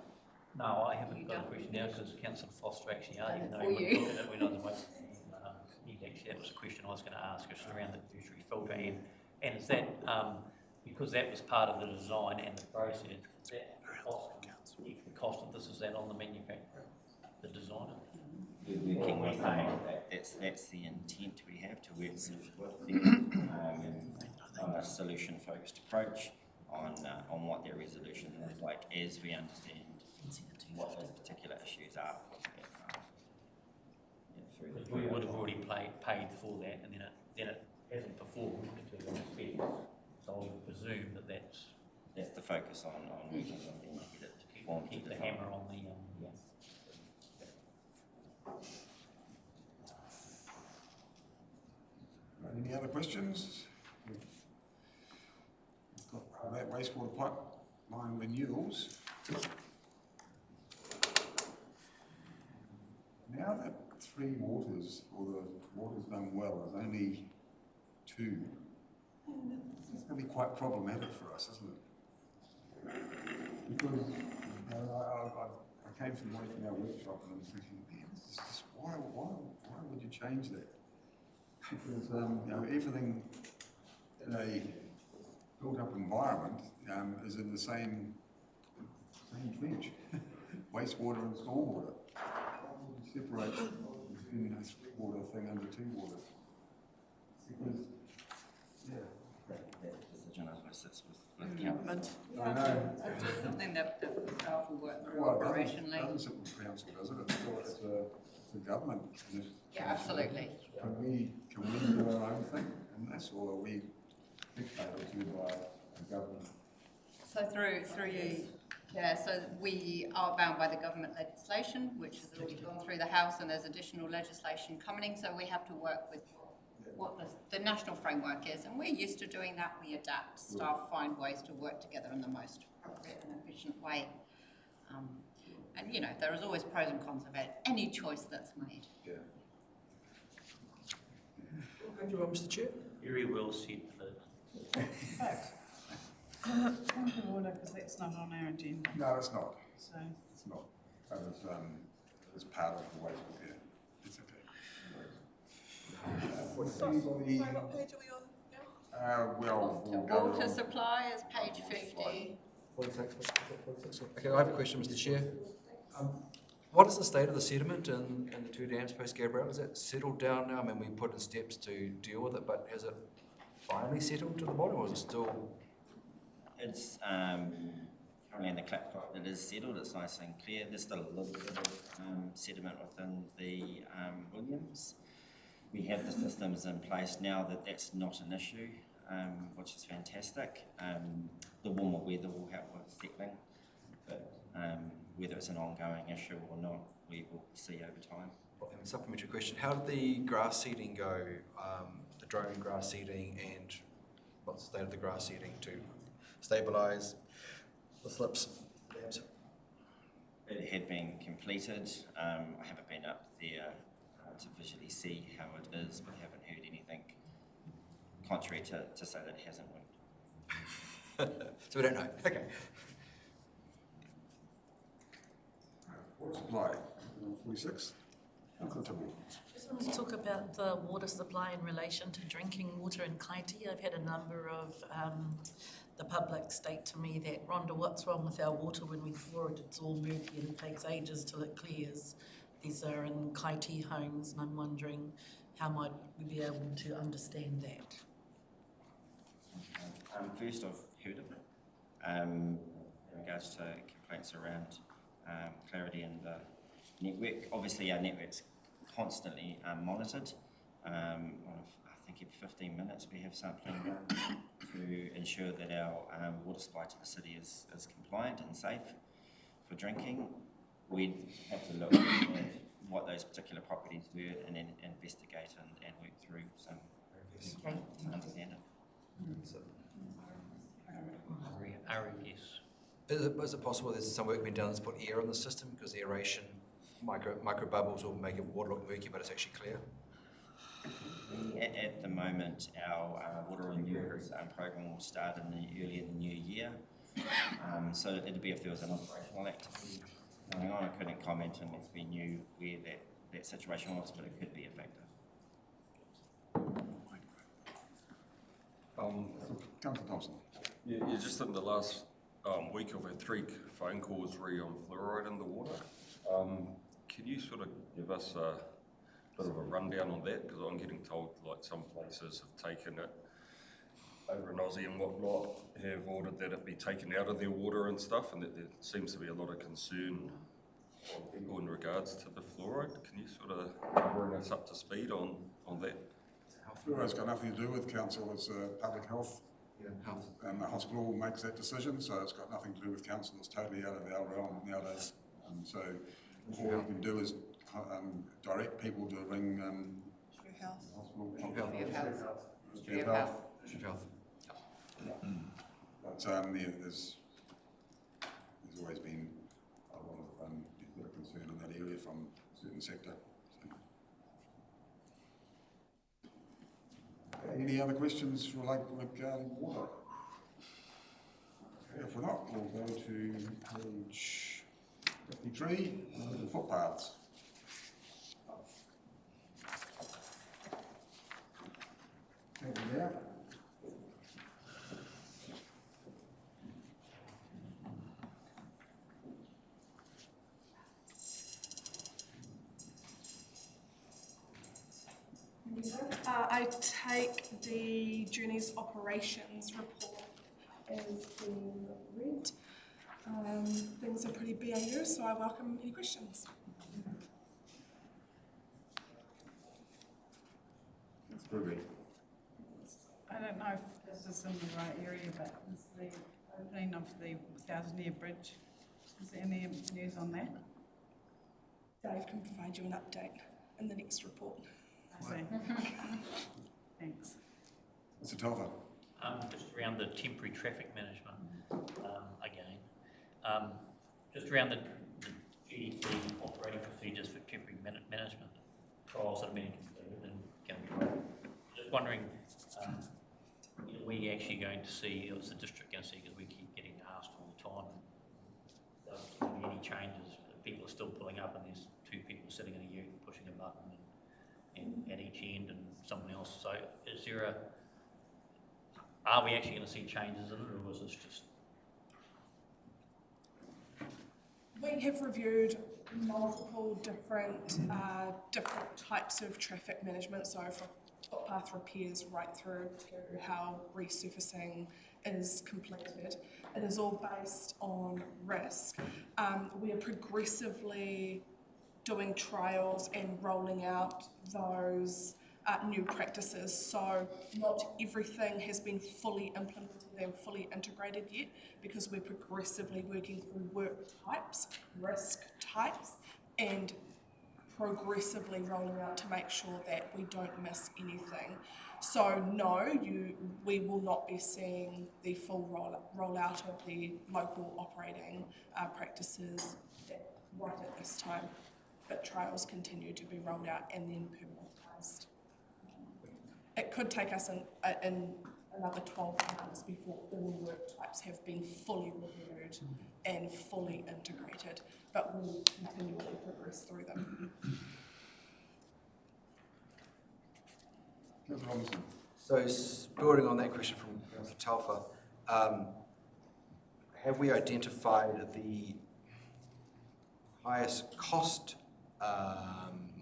No, I haven't got a question now because Councillor Foster actually asked. Even though For you. we're not the most, that was a question I was going to ask, just around the tertiary filter, and is that because that was part of the design and the process, is that the cost of this, is that on the manufacturer, the designer? We're working with them. That's the intent we have, to work with them on a solution-focused approach on what their resolution is like as we understand what those particular issues are. We would have already paid for that, and then it hasn't performed to the spec. So I would presume that that's the focus on working with them to get it to keep the hammer on the Any other questions? We've got that wastewater pipeline renewals. Now that 3 waters, or the water's done well, there's only 2. It's going to be quite problematic for us, isn't it? Because I came from our workshop and I'm thinking, man, why would you change that? Because everything in a built-up environment is in the same trench, wastewater and stormwater. Why would you separate between a 3-water thing and a 2-water? Because, that decision sits with government. I know. It's something that will work Well, operationally. it doesn't sit with council, does it? It's a government. Yeah, absolutely. Can we do our own thing in this, or are we dictated to by the government? So through you, yeah, so we are bound by the government legislation, which has already gone through the House, and there's additional legislation coming, so we have to work with what the national framework is, and we're used to doing that. We adapt, staff find ways to work together in the most appropriate and efficient way. And you know, there is always pros and cons of it, any choice that's made. Yeah. Thank you, Mr. Chair. very well said. Point of order, because that's not on our agenda. No, it's not. So. It's not. But it's part of the wastewater. Yeah. It's okay. Sorry, what page are we on now? We'll go Water on. supply is page 50. 46. Okay, I have a question, Mr. Chair. What is the state of the sediment in the 2 dams post Gabriel? Is it settled down now? I mean, we put in steps to deal with it, but has it finally settled to the bottom, or is it still? It's currently in the claptrap. It is settled. It's nice and clear. There's still a little bit of sediment within the Williams. We have the systems in place now that that's not an issue, which is fantastic. The warmer weather will help with settling, but whether it's an ongoing issue or not, we will see over time. A supplementary question: how did the grass seeding go? The drone grass seeding, and what's the state of the grass seeding to stabilise the slips? Dams? It had been completed. I haven't been up there to visually see how it is, but haven't heard anything contrary to say that it hasn't worked. So we don't know. Okay. Water supply, 46. Just wanted to talk about the water supply in relation to drinking water in Kaiti. I've had a number of the public state to me that, Rhonda, what's wrong with our water when we pour it? It's all murky and it takes ages till it clears. These are in Kaiti homes, and I'm wondering how might we be able to understand that? First, I've heard of it. In regards to complaints around clarity in the network, obviously our network's constantly monitored. I think every 15 minutes we have sampling done to ensure that our water supply to the city is compliant and safe for drinking. We'd have to look at what those particular properties were and then investigate and work through some to understand it. Is it possible there's some work being done that's put air on the system because aeration, micro bubbles will make your water look murky, but it's actually clear? At the moment, our water renewals program will start early in the new year. So it'd be if there was an operational activity going on. I couldn't comment unless we knew where that situation was, but it could be a factor. Councillor Thompson. Yeah, just in the last week I've had 3 phone calls on fluoride in the water. Can you sort of give us a bit of a rundown on that? Because I'm getting told like some places have taken it over in Aussie and whatnot, have ordered that it be taken out of their water and stuff, and that there seems to be a lot of concern on people in regards to the fluoride. Can you sort of bring us up to speed on that? Fluoride's got nothing to do with council, it's public health. And the hospital makes that decision, so it's got nothing to do with council, it's totally out of our realm nowadays. So all we can do is direct people to ring hospital. Health. But there's always been a lot of concern in that area from a certain sector. Any other questions regarding water? If we're not, we'll go to page 53, footpaths. Thank you there. I take the Journeys Operations report as being read. Things are pretty BAU, so I welcome any questions. That's good. I don't know if this is in the right area, but is the opening of the 1000-year bridge, is there any news on that? Dave can provide you an update in the next report. I see. Thanks. Mr. Telfer. Just around the temporary traffic management again. Just around the GDP operating procedures for temporary management trials that have been completed and can be rolled. Just wondering, are we actually going to see, or is the district going to see, because we keep getting asked all the time, any changes? People are still pulling up and there's 2 people sitting in a ute pushing a button and at each end and someone else. So is there are we actually going to see changes in it, or was this just? We have reviewed multiple different types of traffic management, so from footpath repairs right through to how resurfacing is completed. It is all based on risk. We are progressively doing trials and rolling out those new practices. So not everything has been fully implemented and fully integrated yet, because we're progressively working through work types, risk types, and progressively rolling out to make sure that we don't miss anything. So no, we will not be seeing the full rollout of the local operating practices right at this time, but trials continue to be rolled out and then permanentised. It could take us in another 12 months before all work types have been fully reviewed and fully integrated, but we'll continually progress through them. Councillor Robinson. So, building on that question from Councillor Telfer, have we identified the highest cost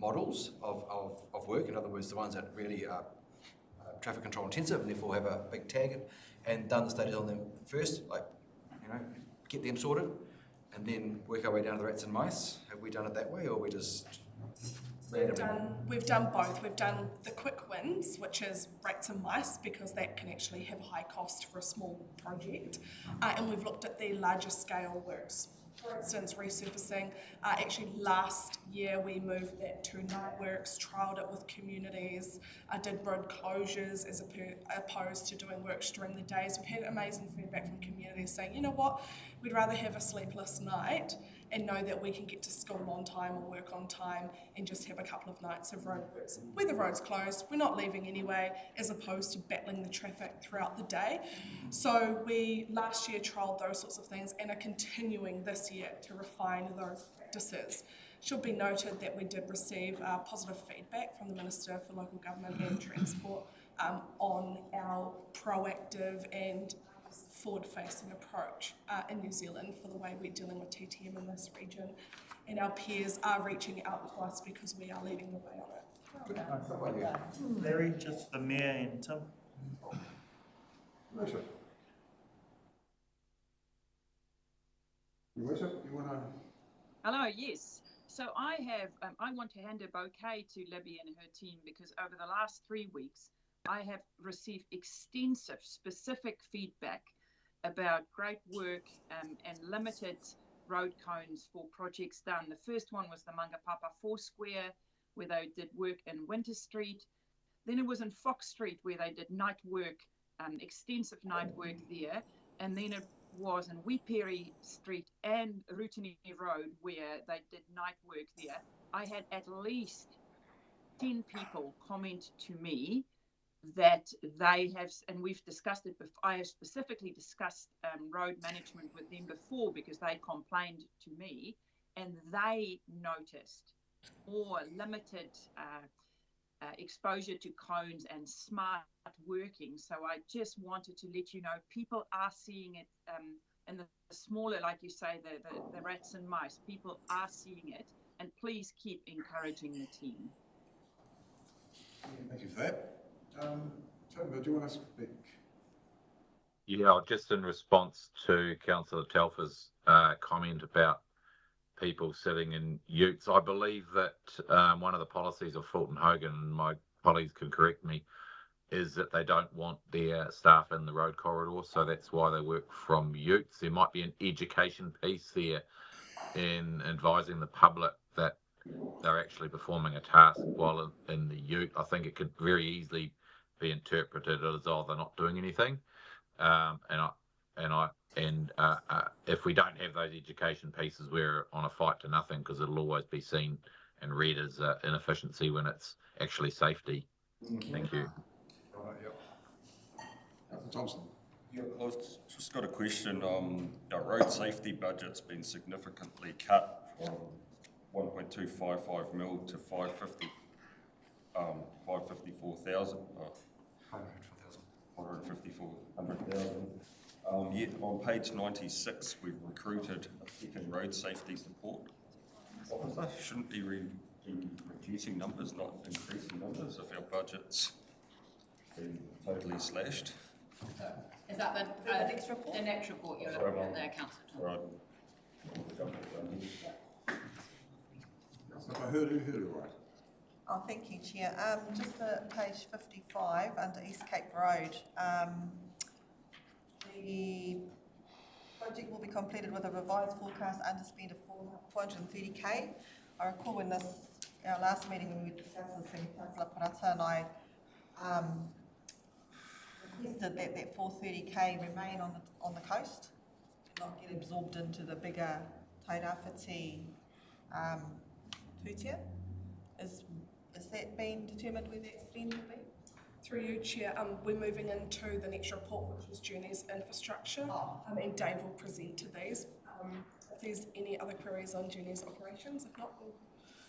models of work? In other words, the ones that really are traffic control intensive and therefore have a big tag, and done the studies on them first, like, get them sorted, and then work our way down to the rats and mice? Have we done it that way, or we just We've done both. We've done the quick wins, which is rats and mice, because that can actually have a high cost for a small project. And we've looked at the larger scale works. For instance, resurfacing. Actually, last year we moved that to night works, trialled it with communities, did road closures as opposed to doing works during the days. We've had amazing feedback from communities saying, you know what, we'd rather have a sleepless night and know that we can get to school on time or work on time and just have a couple of nights of road works. Where the road's closed, we're not leaving anyway, as opposed to battling the traffic throughout the day. So we last year trialled those sorts of things and are continuing this year to refine those practices. Should be noted that we did receive positive feedback from the Minister for Local Government and Transport on our proactive and forward-facing approach in New Zealand for the way we're dealing with TTM in this region, and our peers are reaching out to us because we are leading the way on it. Larry, just the Mayor and Tim. Worship. Your Worship, you want to? Hello, yes. So I want to hand a bouquet to Libby and her team, because over the last 3 weeks, I have received extensive, specific feedback about great work and limited road cones for projects done. The first one was the Mangapapa 4 Square, where they did work in Winter Street. Then it was in Fox Street, where they did night work, extensive night work there. And then it was in Waihīrere Street and Rutini Road, where they did night work there. I had at least 10 people comment to me that they have, and we've discussed it before, I have specifically discussed road management with them before, because they complained to me and they noticed more limited exposure to cones and smart working. So I just wanted to let you know, people are seeing it in the smaller, like you say, the rats and mice. People are seeing it, and please keep encouraging the team. Thank you for that. Tony, do you want to speak? Yeah, just in response to Councillor Telfer's comment about people sitting in utes, I believe that one of the policies of Fulton Hogan, and my colleagues can correct me, is that they don't want their staff in the road corridor, so that's why they work from utes. There might be an education piece there in advising the public that they're actually performing a task while in the ute. I think it could very easily be interpreted as, oh, they're not doing anything. If we don't have those education pieces, we're on a fight to nothing, because it'll always be seen and read as inefficiency when it's actually safety. Thank you. Thompson. Yeah, I've just got a question. Our road safety budget's been significantly cut from 1.255 mil to 554,000. 100,000. Yet on page 96, we've recruited a second road safety support officer. Shouldn't be reducing numbers, not increasing numbers, if our budget's been totally slashed? Is that the next report? The next report you're looking at there, Councillor? Right. I heard it right. Oh, thank you, Chair. Just at page 55, under East Cape Road, the project will be completed with a revised forecast underspend of 430k. I recall when our last meeting when we discussed this, and Councillor Parata and I requested that 430k remain on the coast, not get absorbed into the bigger Tairāwhiti tūtia. Is that been determined where that spend will be? Through you, Chair, we're moving into the next report, which is Journey's infrastructure, and Dave will present to these. If there's any other queries on Journey's operations, if not, we'll...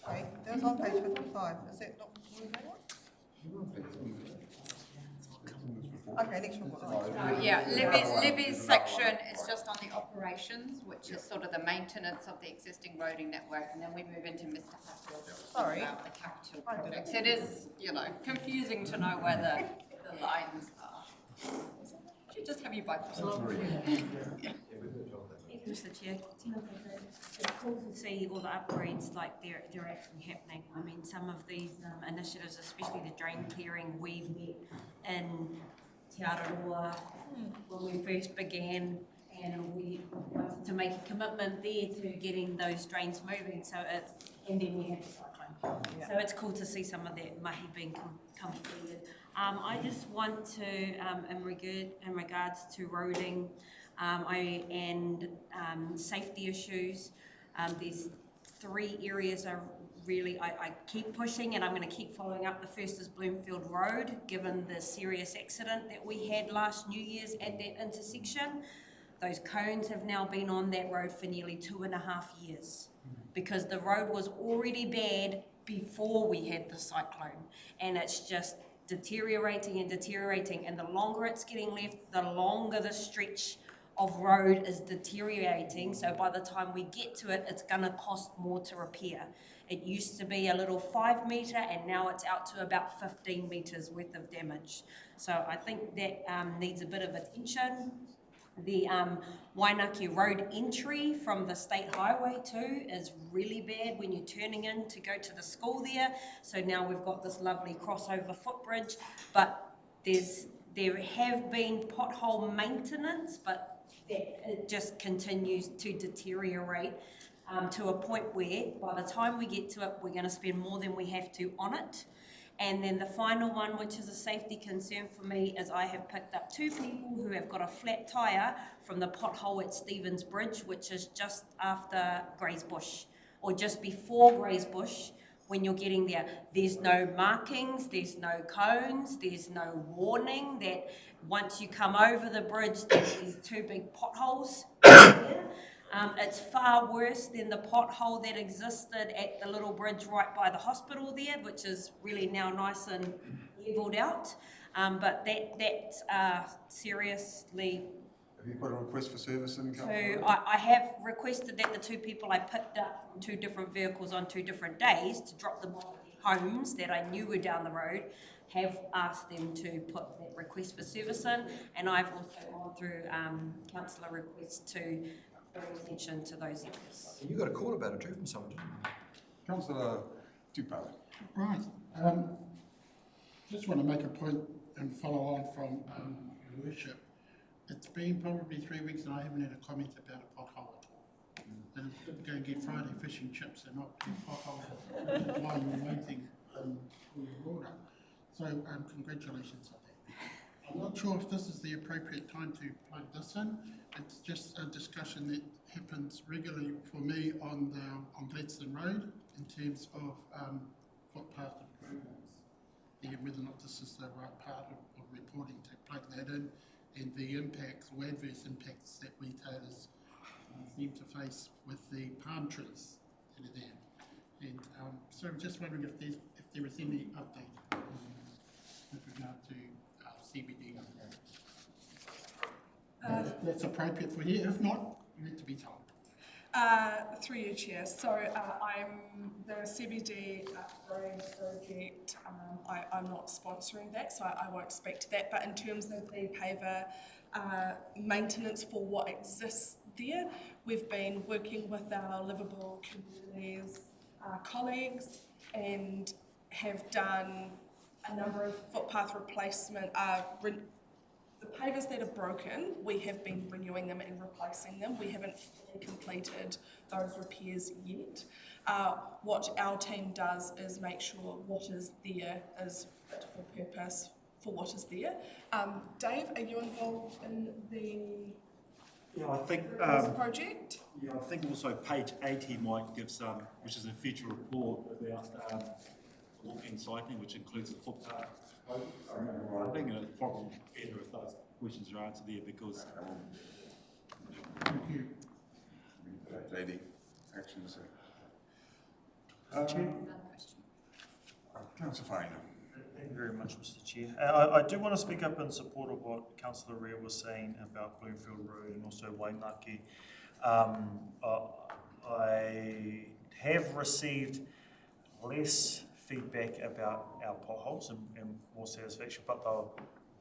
Sorry, that was on page 55. Is that not moving on? Okay, next report. Yeah, Libby's section is just on the operations, which is sort of the maintenance of the existing roading network, and then we move into Mr. Hatfield's about the capital projects. It is, confusing to know where the lines are. Should just have you both. Thank you, Mr. Chair. It's cool to see all the upgrades, like they're actually happening. I mean, some of these initiatives, especially the drain clearing, we met in Te Araroa when we first began, and we wanted to make a commitment there to getting those drains moving. So and then we had the cyclone. Yeah. So it's cool to see some of that mahi being completed. I just want to, in regards to roading, and safety issues, there's 3 areas are really, I keep pushing, and I'm going to keep following up. The first is Bloomfield Road, given the serious accident that we had last New Year's at that intersection. Those cones have now been on that road for nearly 2.5 years because the road was already bad before we had the cyclone, and it's just deteriorating and deteriorating, and the longer it's getting left, the longer the stretch of road is deteriorating. So by the time we get to it, it's going to cost more to repair. It used to be a little 5 metre, and now it's out to about 15 metres worth of damage. So I think that needs a bit of attention. The Wainaki Road entry from the State Highway too is really bad when you're turning in to go to the school there. So now we've got this lovely crossover footbridge, but there have been pothole maintenance, but it just continues to deteriorate to a point where by the time we get to it, we're going to spend more than we have to on it. And then the final one, which is a safety concern for me, is I have picked up 2 people who have got a flat tyre from the pothole at Stevens Bridge, which is just after Greys Bush, or just before Greys Bush. When you're getting there, there's no markings, there's no cones, there's no warning that once you come over the bridge, there's 2 big potholes there. It's far worse than the pothole that existed at the little bridge right by the hospital there, which is really now nice and levelled out. But that's seriously... Have you put a request for service in? So I have requested that the 2 people I picked up from 2 different vehicles on 2 different days to drop them off at homes that I knew were down the road, have asked them to put that request for service in, and I've also gone through councillor requests to bring attention to those areas. You got a call about it too from someone, didn't you? Councillor Tupou. Right. Just want to make a point and follow on from your worship. It's been probably 3 weeks and I haven't had a comment about a pothole at all. And didn't go and get Friday fishing chips and not potholes while you were waiting for your order. So congratulations on that. I'm not sure if this is the appropriate time to plug this in. It's just a discussion that happens regularly for me on Gladstone Road in terms of footpath improvements, and whether or not this is the right part of reporting to plug that in, and the impacts or adverse impacts that retailers seem to face with the palm trees that are there. And so I'm just wondering if there is any update with regard to CBD. That's appropriate for here. If not, you need to be told. Through you, Chair. So I'm the CBD upgrade project. I'm not sponsoring that, so I won't speak to that. But in terms of the paver maintenance for what exists there, we've been working with our livable communities colleagues and have done a number of footpath replacement. The pavers that are broken, we have been renewing them and replacing them. We haven't fully completed those repairs yet. What our team does is make sure what is there is fit for purpose for what is there. Dave, are you involved in the I think project? Yeah, I think also page 80 might give some, which is a future report about walking, cycling, which includes the footpath. I think it's probably better if those questions are answered there because. Thank you. JD, actions. Chair? Councillor Faina. Thank you very much, Mr. Chair. I do want to speak up in support of what Councillor Rea was saying about Bloomfield Road and also Waihīrere. I have received less feedback about our potholes and more satisfaction, but the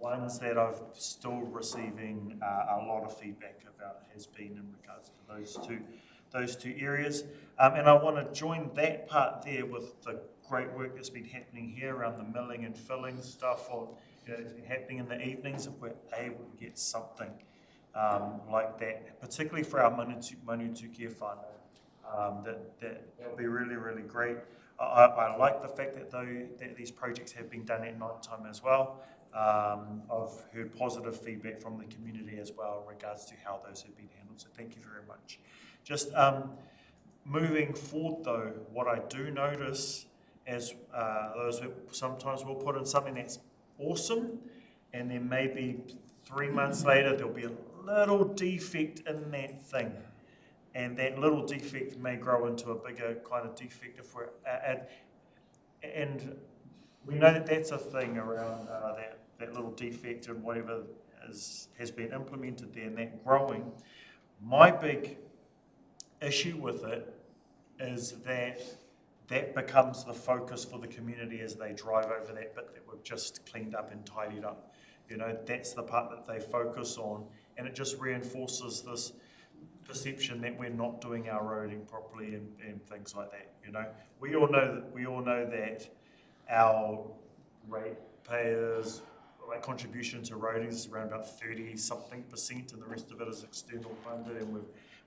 ones that I've still receiving a lot of feedback about has been in regards to those two areas. And I want to join that part there with the great work that's been happening here around the milling and filling stuff, or it's been happening in the evenings. If we're able to get something like that, particularly for our Manutukia whānau, that would be really, really great. I like the fact that these projects have been done at night time as well. I've heard positive feedback from the community as well in regards to how those have been handled, so thank you very much. Just moving forward though, what I do notice is those who sometimes will put in something that's awesome, and then maybe 3 months later there'll be a little defect in that thing. And that little defect may grow into a bigger kind of defect if we're and we know that that's a thing around that little defect and whatever has been implemented there and that growing. My big issue with it is that becomes the focus for the community as they drive over that bit that we've just cleaned up and tidied up. You know, that's the part that they focus on, and it just reinforces this perception that we're not doing our roading properly and things like that. You know, we all know that our ratepayers, like contribution to roading is around about 30-something%, and the rest of it is external funded, and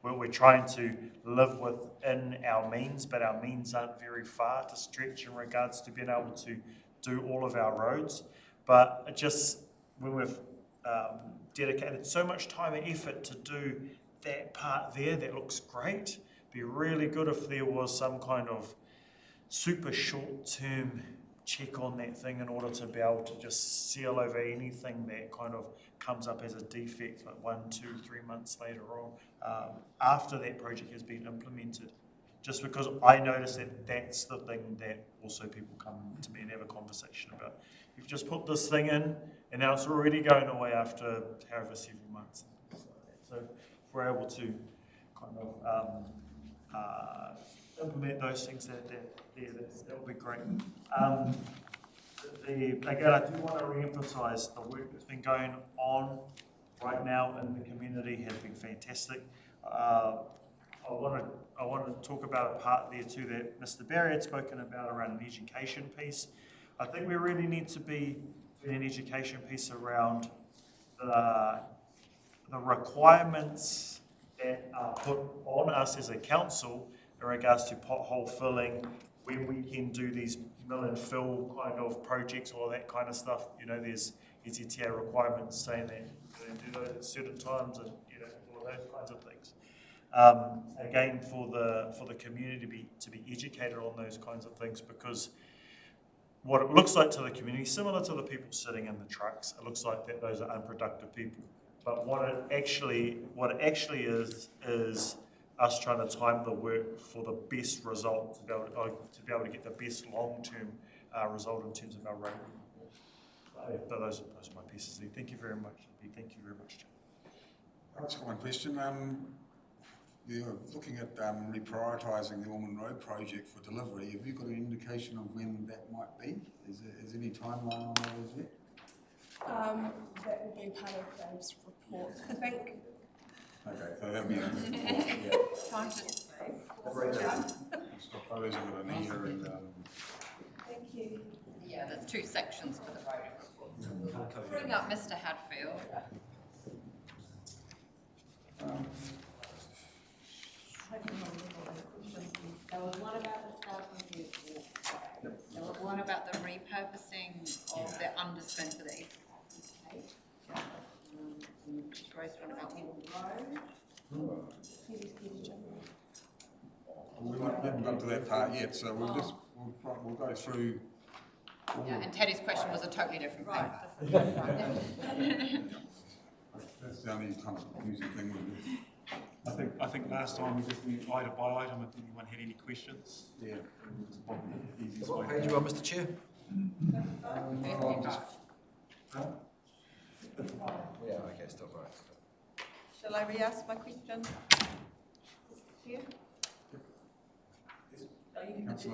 we're trying to live within our means, but our means aren't very far to stretch in regards to being able to do all of our roads. But it just, when we've dedicated so much time and effort to do that part there, that looks great. Be really good if there was some kind of super short-term check on that thing in order to be able to just seal over anything that kind of comes up as a defect like 1, 2, 3 months later on, after that project has been implemented. Just because I notice that that's the thing that also people come to me and have a conversation about. You've just put this thing in and now it's already going away after however several months. So if we're able to kind of implement those things that would be great. Again, I do want to re-emphasise the work that's been going on right now in the community has been fantastic. I want to talk about a part there too that Mr. Barry had spoken about around an education piece. I think we really need to be doing an education piece around the requirements that are put on us as a council in regards to pothole filling, when we can do these mill and fill kind of projects, all that kind of stuff. You know, there's ETTA requirements saying that you do those at certain times, and you know, all of those kinds of things. Again, for the community to be educated on those kinds of things, because what it looks like to the community, similar to the people sitting in the trucks, it looks like that those are unproductive people. But what it actually is us trying to time the work for the best result, to be able to get the best long-term result in terms of our road. But those are my pieces there. Thank you very much. Thank you very much, Jim. I've just got one question. You're looking at reprioritising the Ormond Road project for delivery. Have you got an indication of when that might be? Is there any timeline on that as yet? That will be part of Dave's report, I think. Okay, so that'll be Time to say. Stop photos of it in here and Thank you. Yeah, there's 2 sections to the road report. Bring up Mr. Hadfield. There was one about the staff review. There was one about the repurposing of the underspend for the East. Grace, one about Renewal Road. we haven't got to that part yet, so we'll go through. Yeah, and Teddy's question was a totally different thing. That's the only kind of confusing thing with this. I think last time we just went item by item. If anyone had any questions, What page are you on, Mr. Chair? Yeah, okay, stop right. Shall I re-ask my question? Here? Yes,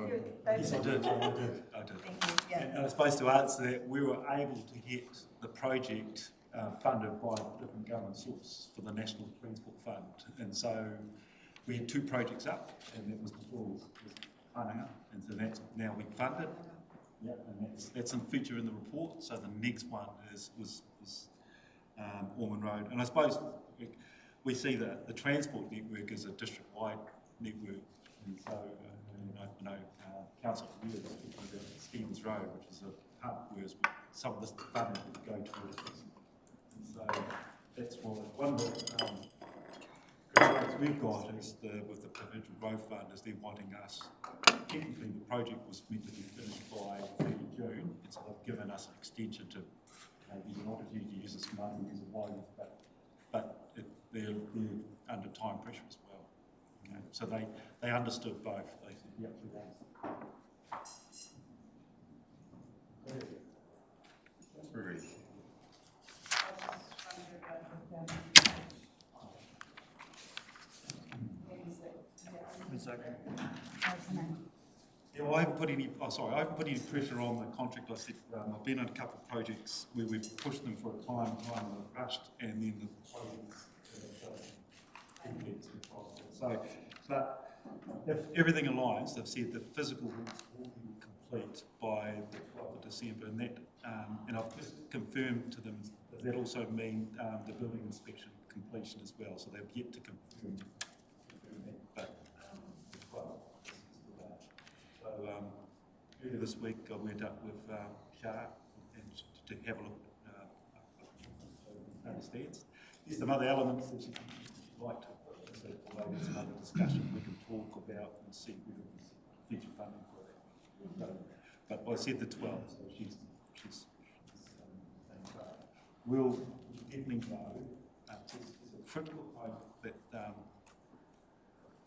I did. Thank you, yeah. And I was supposed to answer that we were able to get the project funded by different government sources for the National Transport Fund. And so we had 2 projects up, and that was before was Whananga, and so that's now been funded. Yeah, and that's a feature in the report. So the next one was Ormond Road. And I suppose we see that the transport network is a district-wide network. And so I know Council for years talking about Stevens Road, which is a hub, whereas some of this funding would go towards this. And so that's one of the concerns we've got is with the Provincial Road Fund is they're wanting us, technically the project was meant to be finished by 30 June, and so they've given us an extension to maybe an opportunity to use this money because of why, but they're under time pressure as well. Okay? So they understood both. They said, yep, we want. Very. Yeah, well, I haven't put any. I haven't put any pressure on the contract. I said I've been on a couple of projects where we've pushed them for a time they've rushed, and then the projects. So, but if everything aligns, they've said the physical will be complete by the 12th of December, and that, and I've just confirmed to them does that also mean the building inspection completion as well. So they've yet to confirm that, but so earlier this week I went up with Shah and to have a look understands. There's some other elements that she'd like to so there's another discussion we can talk about and see whether there's future funding for that. But I said the 12th, so she's we'll definitely know. It's a critical point that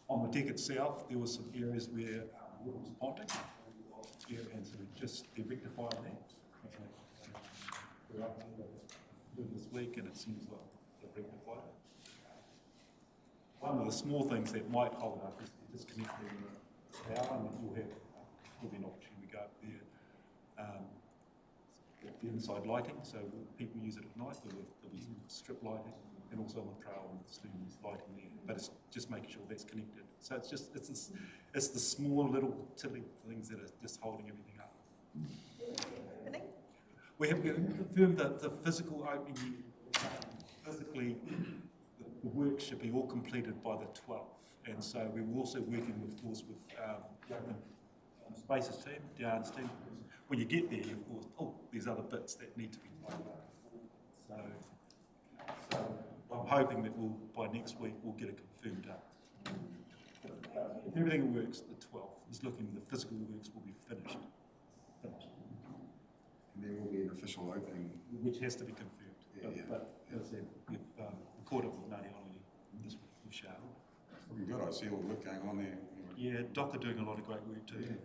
on the deck itself there were some areas where water was ponding, and so they're rectifying that. We're up to this week, and it seems like they've rectified it. One of the small things that might hold up is disconnecting the power, and you'll be an opportunity to go up there. The inside lighting, so people use it at night, there'll be strip lighting, and also on the trail and the students lighting there. But it's just making sure that's connected. So it's the small little tiddly things that are just holding everything up. We have confirmed that the physical opening, physically, the work should be all completed by the 12th. And so we're also working, of course, with Spaces team, Darren's team. When you get there, of course, there's other bits that need to be done. So I'm hoping that by next week we'll get it confirmed up. If everything works, the 12th is looking, the physical works will be finished. And there will be an official opening. Which has to be confirmed. But as I said, we've caught up with Ngāti Ongi this week with Shah. It's looking good. I see all the work going on there. Yeah, Doc are doing a lot of great work too.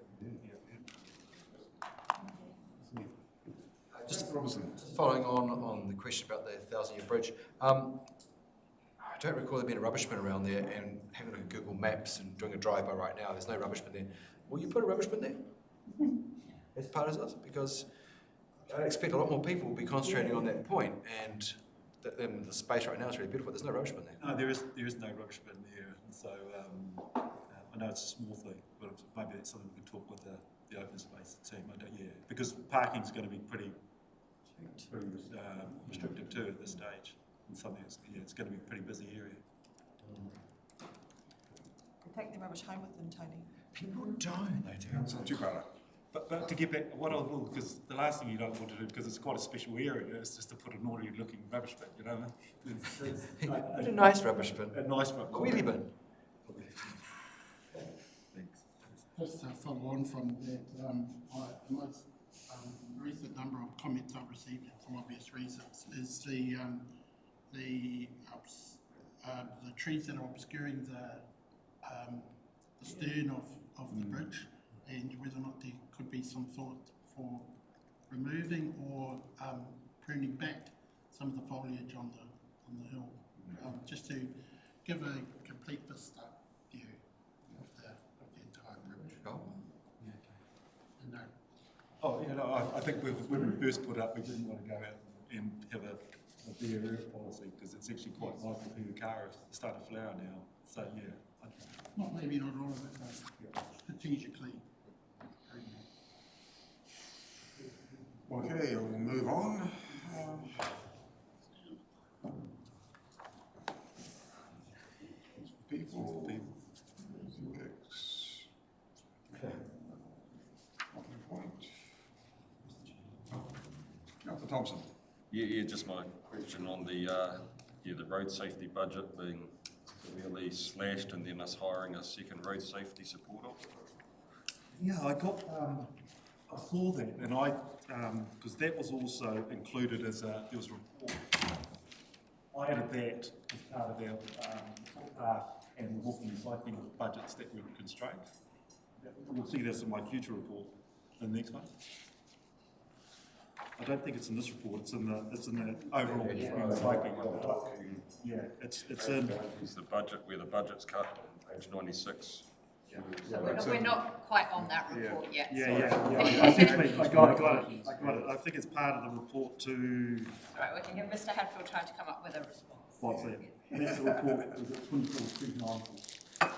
Just following on the question about the 1,000-year bridge, I don't recall there being a rubbish bin around there, and having a look at Google Maps and doing a drive-by right now, there's no rubbish bin there. Will you put a rubbish bin there as part of this? Because I expect a lot more people will be concentrating on that point, and the space right now is really beautiful. There's no rubbish bin there. No, there is no rubbish bin there, and so I know it's a small thing, but maybe that's something we can talk with the open space team. Because parking's going to be pretty restrictive too at this stage, and something it's going to be a pretty busy area. They take their rubbish home with them, Tony. People don't. They do. It's not too bad. But to get back, what I will, because the last thing you don't want to do, because it's quite a special area, is just to put an orderly looking rubbish bin, you know? Put a nice rubbish bin. A nice rubbish bin. A wheelie bin. Thanks. Just to follow on from that, the most recent number of comments I've received, for obvious reasons, is the trees that are obscuring the stern of the bridge, and whether or not there could be some thought for removing or pruning back some of the foliage on the hill, just to give a complete vista view of the entire bridge. And, Oh, you know, I think when we first put up, we didn't want to go out and have a bare air policy, because it's actually quite nice to see the car start to flower now. So yeah. maybe not all of it, but strategically. Okay, we'll move on. People. Councillor Thompson. Yeah, just my question on the road safety budget being severely slashed and then us hiring a second road safety support officer. Yeah, I saw that, and because that was also included as there was a report. I added that as part of our footpath and walking and cycling budgets that were constrained. We'll see this in my future report, the next one. I don't think it's in this report. It's in the overall cycling one. Yeah, it's in. It's the budget where the budget's cut, page 96. So we're not quite on that report yet. Yeah. Essentially, I got it. I think it's part of the report to. Right, we can give Mr. Hadfield time to come up with a response. What's that? That's the report. Is it 24/390?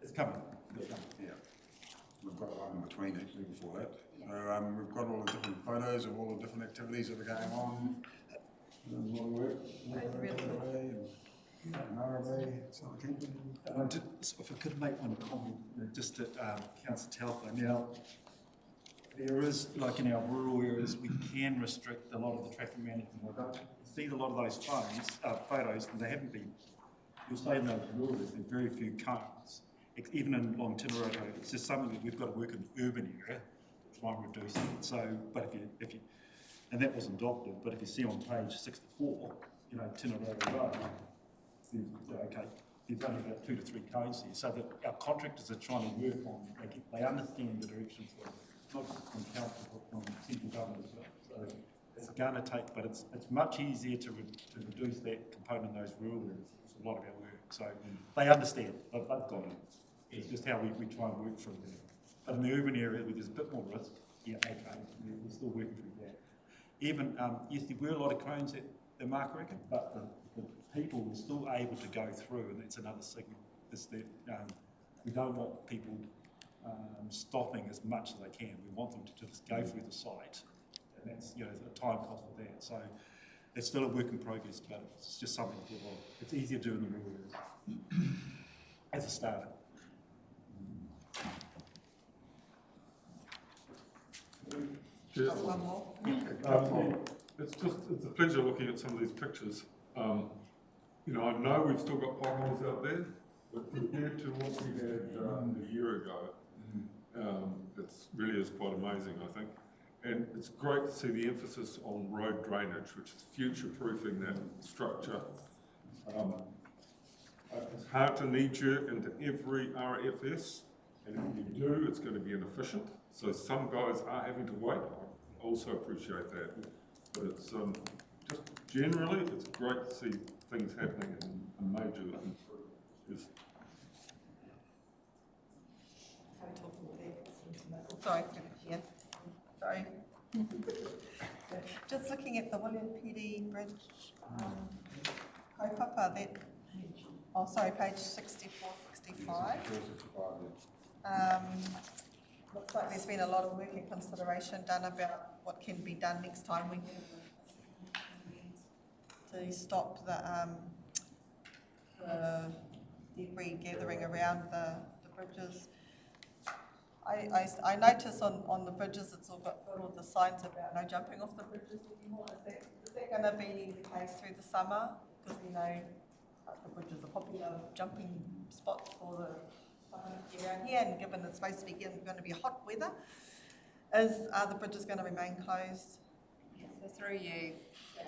It's coming. Yeah. We've got one in between actually before that. We've got all the different photos of all the different activities that are going on. A lot of work. If I could make one comment, just to Councillor Telfer. Now, there is, like in our rural areas, we can restrict a lot of the traffic management. I don't see a lot of those photos, and they haven't been. You'll say in those rural areas, there are very few cars. Even along Tinarota, it's just something that we've got to work in the urban area to try and reduce it. So, but if you, and that wasn't adopted, but if you see on page 64, you know, Tinarota Road, okay, there's only about 2 to 3 codes here, so that our contractors are trying to work on, they understand the direction for it, not just from council, but from central government as well. So it's going to take, but it's much easier to reduce that component in those rural areas. It's a lot of our work, so they understand, they've got it. It's just how we try and work through that. But in the urban area where there's a bit more risk, yeah, okay, we're still working through that. Even, yes, there were a lot of cones at Karakia, but the people were still able to go through, and that's another signal, is that we don't want people stopping as much as they can. We want them to just go through the site, and that's, you know, the time cost of that. So it's still a work in progress, but it's just something to avoid. It's easier to do in the rural areas as a starter. One more. It's a pleasure looking at some of these pictures. You know, I know we've still got potholes out there, but compared to what we had a year ago, it's really is quite amazing, I think. And it's great to see the emphasis on road drainage, which is future-proofing that structure. It's hard to knee-jerk into every RFS, and if you do, it's going to be inefficient. So some guys are having to wait. I also appreciate that. But it's just generally, it's great to see things happening and a major improvement. Yes. Sorry, yeah. Sorry. Just looking at the William Petty Bridge, kaupapa, page 64, 65. Looks like there's been a lot of work and consideration done about what can be done next time we to stop the debris gathering around the bridges. I notice on the bridges it's all got all the signs about no jumping off the bridges anymore. Is that going to be the case through the summer? Because you know the bridges are popular jumping spots for the around here, and given it's supposed to be going to be hot weather, are the bridges going to remain closed? So through you,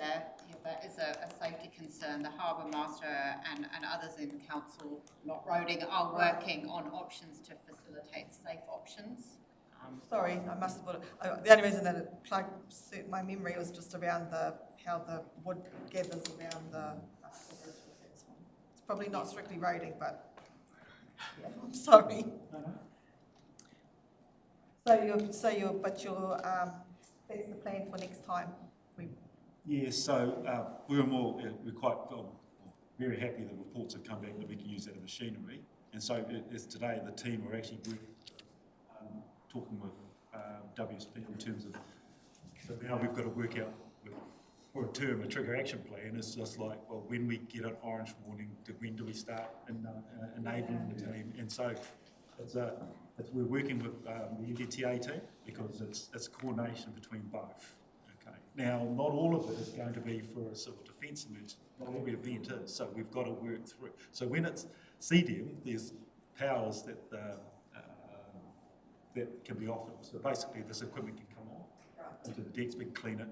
that is a safety concern. The Harbour Master and others in council, not roading, are working on options to facilitate safe options. Sorry, I must have put it. The only reason that it plugged my memory was just around how the wood gathers around the bridge. It's probably not strictly roading, but yeah, I'm sorry. That's the plan for next time. Yeah, so we're quite very happy the reports have come back that we can use that machinery. And so as today, the team are actually talking with WSP in terms of, so now we've got to work out for a term, a trigger action plan. It's just like, well, when we get an orange warning, when do we start enabling the team? And so we're working with the NDTA team because it's coordination between both. Okay. Now, not all of it is going to be for a civil defence emergency. Not every event is, so we've got to work through. So when it's CDM, there's powers that can be offered. So basically, this equipment can come on into the decks, we can clean it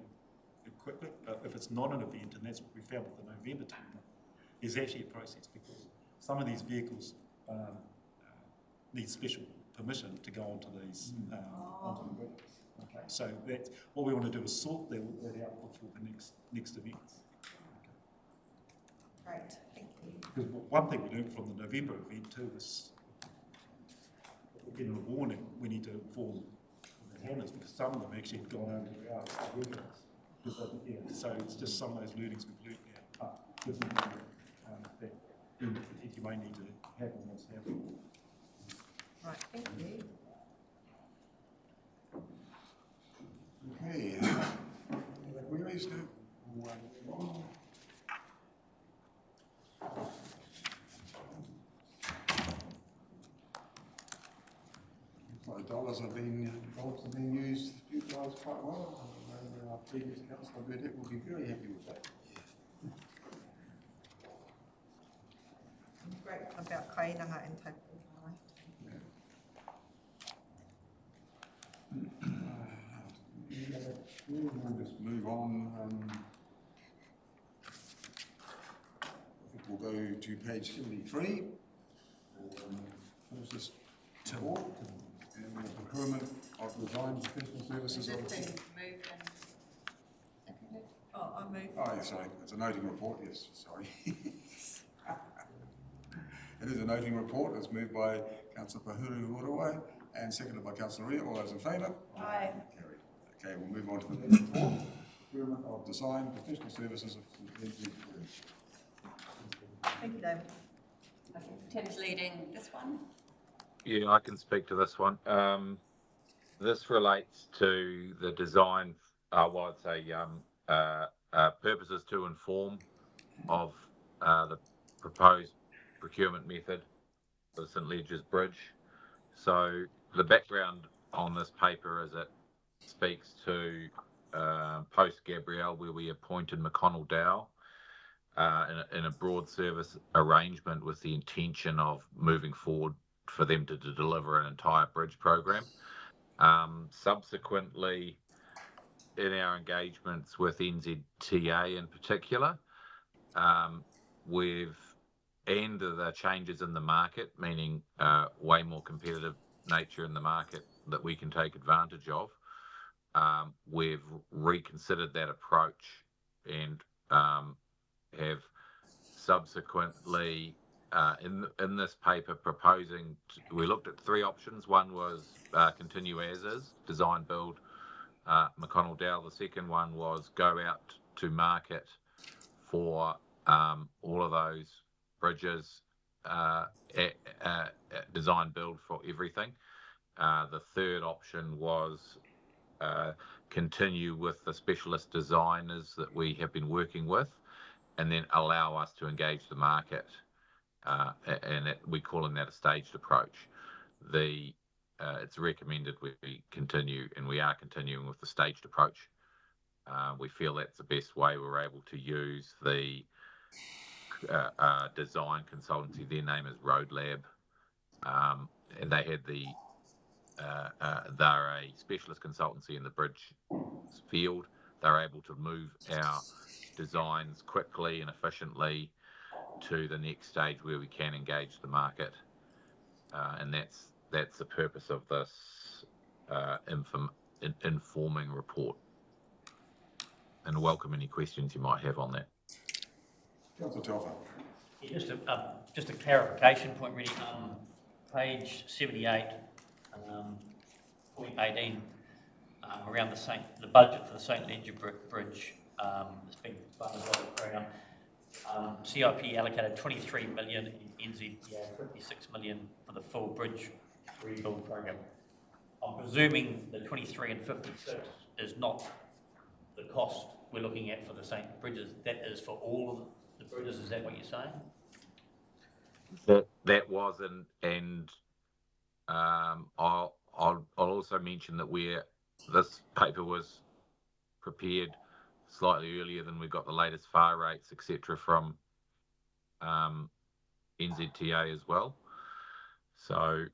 quickly. But if it's not an event, and that's what we found with the November team, there's actually a process because some of these vehicles need special permission to go onto these onto the bridges. Okay, so that's what we want to do is sort that out before the next events. Great, thank you. Because one thing we learned from the November event too is if we're getting a warning, we need to inform the handlers because some of them actually have gone over their hours to work on us. Yeah, so it's just some of those learnings we've learned now. That you may need to have on what's happening. Right, thank you. Okay. Queries now? The dollars have been used, utilised quite well. Our previous councillor Burdett will be very happy with that. Great about kainanga and tapu. We'll just move on. I think we'll go to page 73. Finish this report. And the procurement of design professional services. Oh, I move. Oh, yeah, sorry. It's a noting report. Yes, sorry. It is a noting report. It's moved by Councillor Pahuru Horowai and seconded by Councillor Ria. All those in favour? Aye. Carried. Okay, we'll move on to the next report. Procurement of design professional services. Thank you, David. Ted's leading this one. Yeah, I can speak to this one. This relates to the design, well, I'd say purposes to inform of the proposed procurement method for the St Ledgers Bridge. So the background on this paper is it speaks to post-Gabrielle where we appointed McConnell Dow in a broad service arrangement with the intention of moving forward for them to deliver an entire bridge program. Subsequently, in our engagements with NZTA in particular, and the changes in the market, meaning way more competitive nature in the market that we can take advantage of, we've reconsidered that approach and have subsequently in this paper proposing, we looked at three options. One was continue as is, design, build, McConnell Dow. The second one was go out to market for all of those bridges, design, build for everything. The third option was continue with the specialist designers that we have been working with and then allow us to engage the market. And we're calling that a staged approach. It's recommended we continue, and we are continuing with the staged approach. We feel that's the best way. We're able to use the design consultancy. Their name is Road Lab, and they had they're a specialist consultancy in the bridge field. They're able to move our designs quickly and efficiently to the next stage where we can engage the market, and that's the purpose of this informing report, and welcome any questions you might have on that. Councillor Telfer. Yeah, just a clarification point really, page 78, point 18, around the budget for the St Ledger Bridge, it's been funded by the program. CIP allocated 23 million in NZTA, 56 million for the full bridge rebuild program. I'm presuming the 23 and 56 is not the cost we're looking at for the St Bridges. That is for all of the bridges. Is that what you're saying? That was, and I'll also mention that this paper was prepared slightly earlier than we got the latest FAR rates, etc., from NZTA as well. So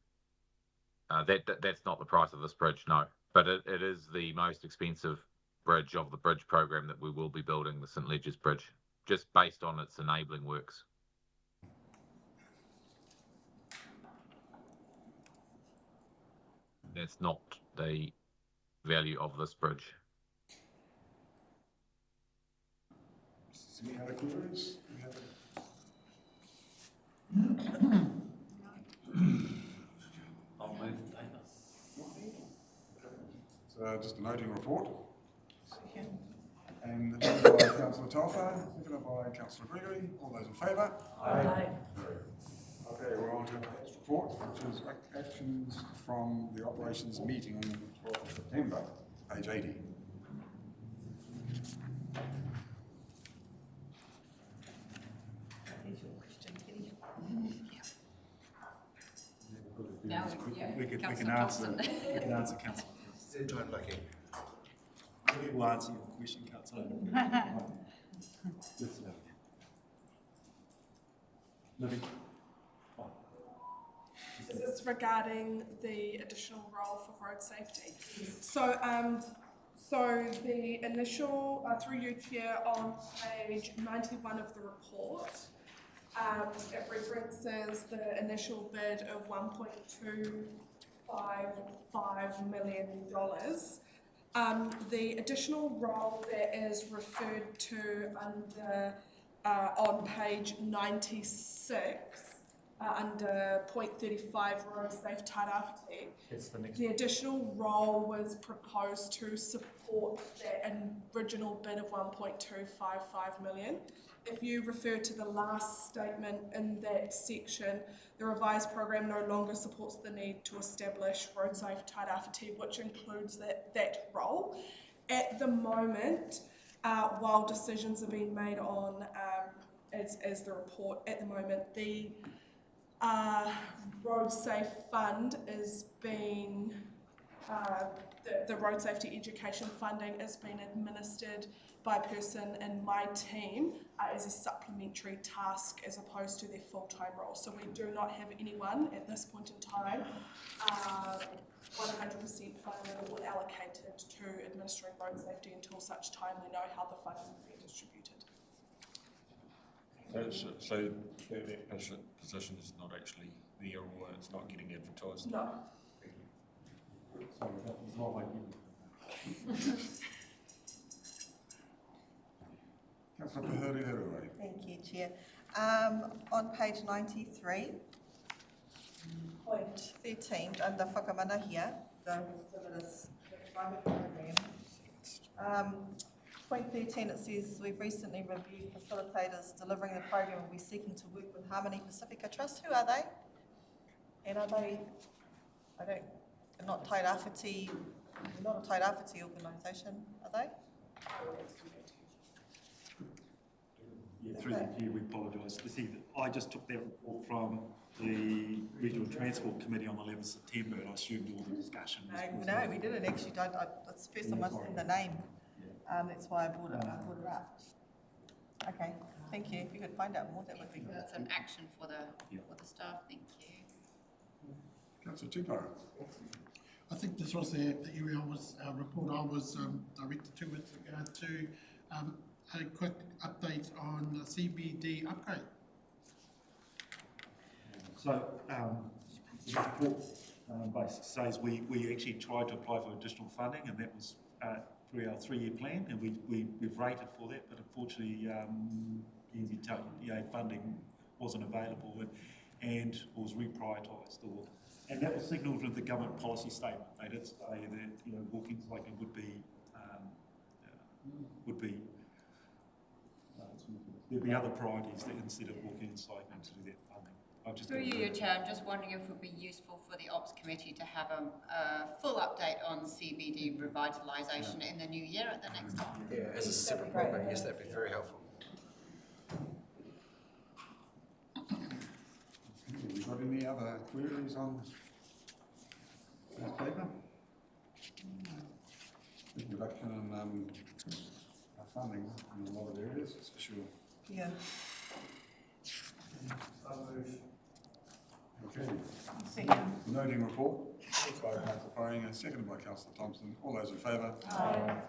that's not the price of this bridge, no. But it is the most expensive bridge of the bridge program that we will be building, the St Ledger's Bridge, just based on its enabling works. That's not the value of this bridge. Any other queries? I'll move the paper. So just a noting report. And moved by Councillor Telfer, seconded by Councillor Gregory. All those in favour? Aye. Okay, we're on to the next report, which is actions from the operations meeting on the 12th of September, page 80. Now, We can Councillor answer, Thompson. we can answer Councillor. Don't lucky. We'll answer your question, Councillor. Libby. Is this regarding the additional role for road safety? So, so the initial, through you, Chair, on page 91 of the report, it references the initial bid of $1.255 million. The additional role that is referred to under on page 96 under point 35 road safe tairāwhiti. The additional role was proposed to support that original bid of 1.255 million. If you refer to the last statement in that section, the revised program no longer supports the need to establish road safe tairāwhiti, which includes that role. At the moment, while decisions are being made on, as the report at the moment, the road safe fund is being, the road safety education funding is being administered by a person in my team as a supplementary task as opposed to their full-time role. So we do not have anyone at this point in time 100% funded or allocated to administering road safety until such time we know how the funds are being distributed. So that position is not actually there, or it's not getting advertised? No. Sorry, that was not like you. Councillor Waihīrere. Thank you, Chair. On page 93, point 13, under whakamana, the private program, point 13, it says we've recently reviewed facilitators delivering the program and we're seeking to work with Harmony Pacifica Trust. Who are they? And are they, they're not tairāwhiti, they're not a tairāwhiti organisation, are they? Yeah, through the chair, we apologise. I just took that report from the Regional Transport Committee on the 11th of September, and I assumed all the discussion was... No, we didn't actually. It's the first time I've seen the name. That's why I brought it up. Okay, thank you. If you could find out more, that would be good. That's an action for the staff. Thank you. Councillor Tupou. I think this was the area report I was directed to with regard to a quick update on the CBD upgrade. So, the report basically says we actually tried to apply for additional funding, and that was through our 3-year plan, and we've rated for that, but unfortunately NZTA funding wasn't available and was reprioritised. And that was signalled with the government policy statement. They did say that walking cycling would be there'd be other priorities that instead of walking and cycling to do that funding. Through you, Chair, I'm just wondering if it would be useful for the Ops Committee to have a full update on CBD revitalisation in the new year at the next time. Yeah, as a separate program, yes, that'd be very helpful. Have you got any other queries on this paper? Reduction in funding in a lot of areas, that's for sure. Yeah. Okay. Second. Noting report by Councillor Faring and seconded by Councillor Thompson. All those in favour? Aye.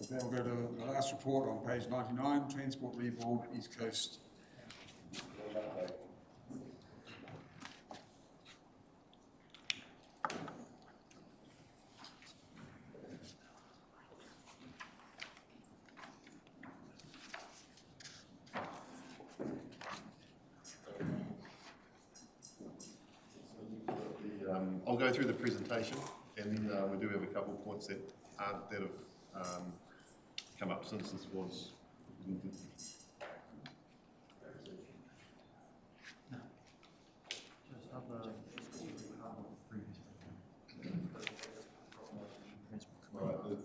Okay, we'll go to the last report on page 99, Transport Rebuild, East Coast. I'll go through the presentation, and then we do have a couple of points that have come up since this was. Right, the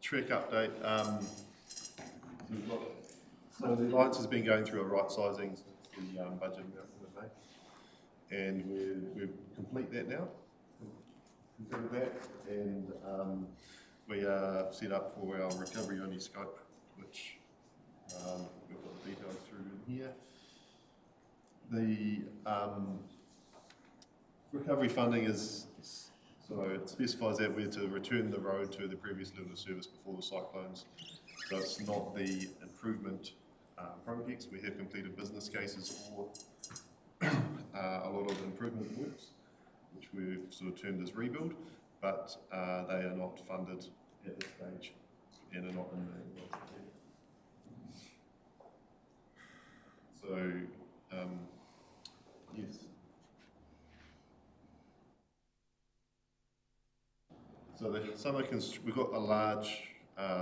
Trek update. So the Alliance has been going through a right sizing since the budget announcement in May, and we're complete that now. Consider that, and we are set up for our recovery only scope, which we've got the details through in here. The recovery funding is, so it specifies that we're to return the road to the previous level of service before the cyclones. So it's not the improvement projects. We have completed business cases for a lot of improvement works, which we've sort of termed as rebuild, but they are not funded at this stage and are not in the so yes. So the summer we've got a large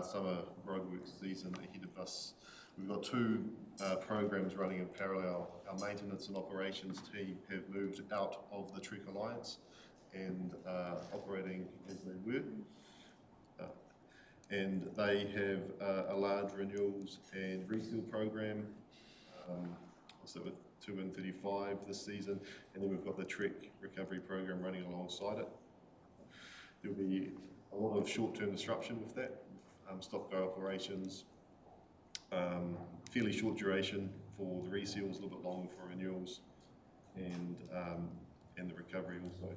summer roadworks season ahead of us. We've got two programs running in parallel. Our maintenance and operations team have moved out of the Trek Alliance and operating as they were. And they have a large renewals and reseal program, also with 235 this season, and then we've got the Trek recovery program running alongside it. There'll be a lot of short-term disruption with that, stop-go operations, fairly short duration for the reseals, a little bit longer for renewals, and the recovery also.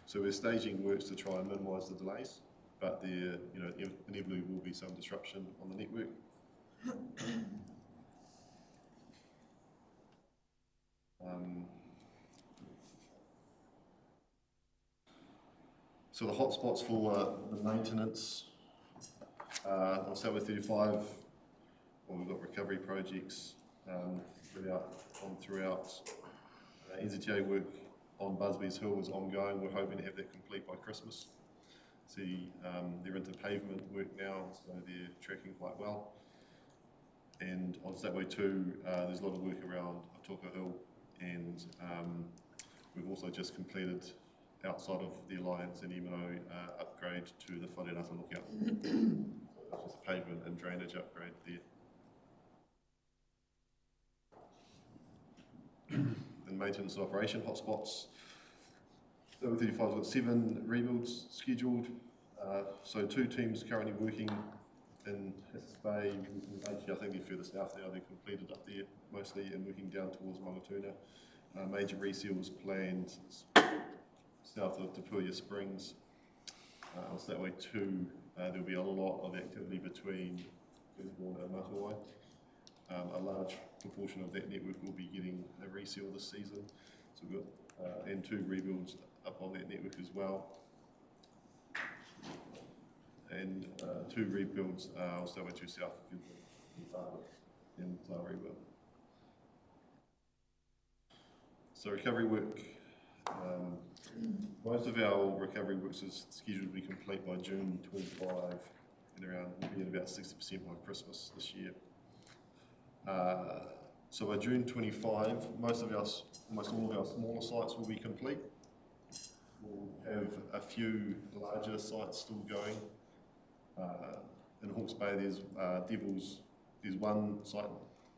So we're staging works to try and minimise the delays, but there, inevitably will be some disruption on the network. So the hotspots for the maintenance, I'll start with 35. Well, we've got recovery projects throughout. NZTA work on Busby's Hill is ongoing. We're hoping to have that complete by Christmas. See, they're into pavement work now, so they're tracking quite well. And on Stateway 2, there's a lot of work around Atoka Hill, and we've also just completed outside of the Alliance and MO upgrade to the Wharenata lookout. So it's just a pavement and drainage upgrade there. And maintenance and operation hotspots. 35's got 7 rebuilds scheduled. So 2 teams currently working in Hits Bay. Actually, I think they're further south now. They're completed up there mostly and working down towards Mangatuna. Major reseals planned south of Te Puia Springs. On Stateway 2, there'll be a lot of activity between Gisborne and Matawai. A large proportion of that network will be getting a reseal this season. So we've got and 2 rebuilds up on that network as well. And 2 rebuilds also went to south in Tarewa. So recovery work, most of our recovery works is scheduled to be complete by June 25, and we'll be at about 60% by Christmas this year. So by June 25, almost all of our smaller sites will be complete. We'll have a few larger sites still going. In Hawke's Bay, there's one site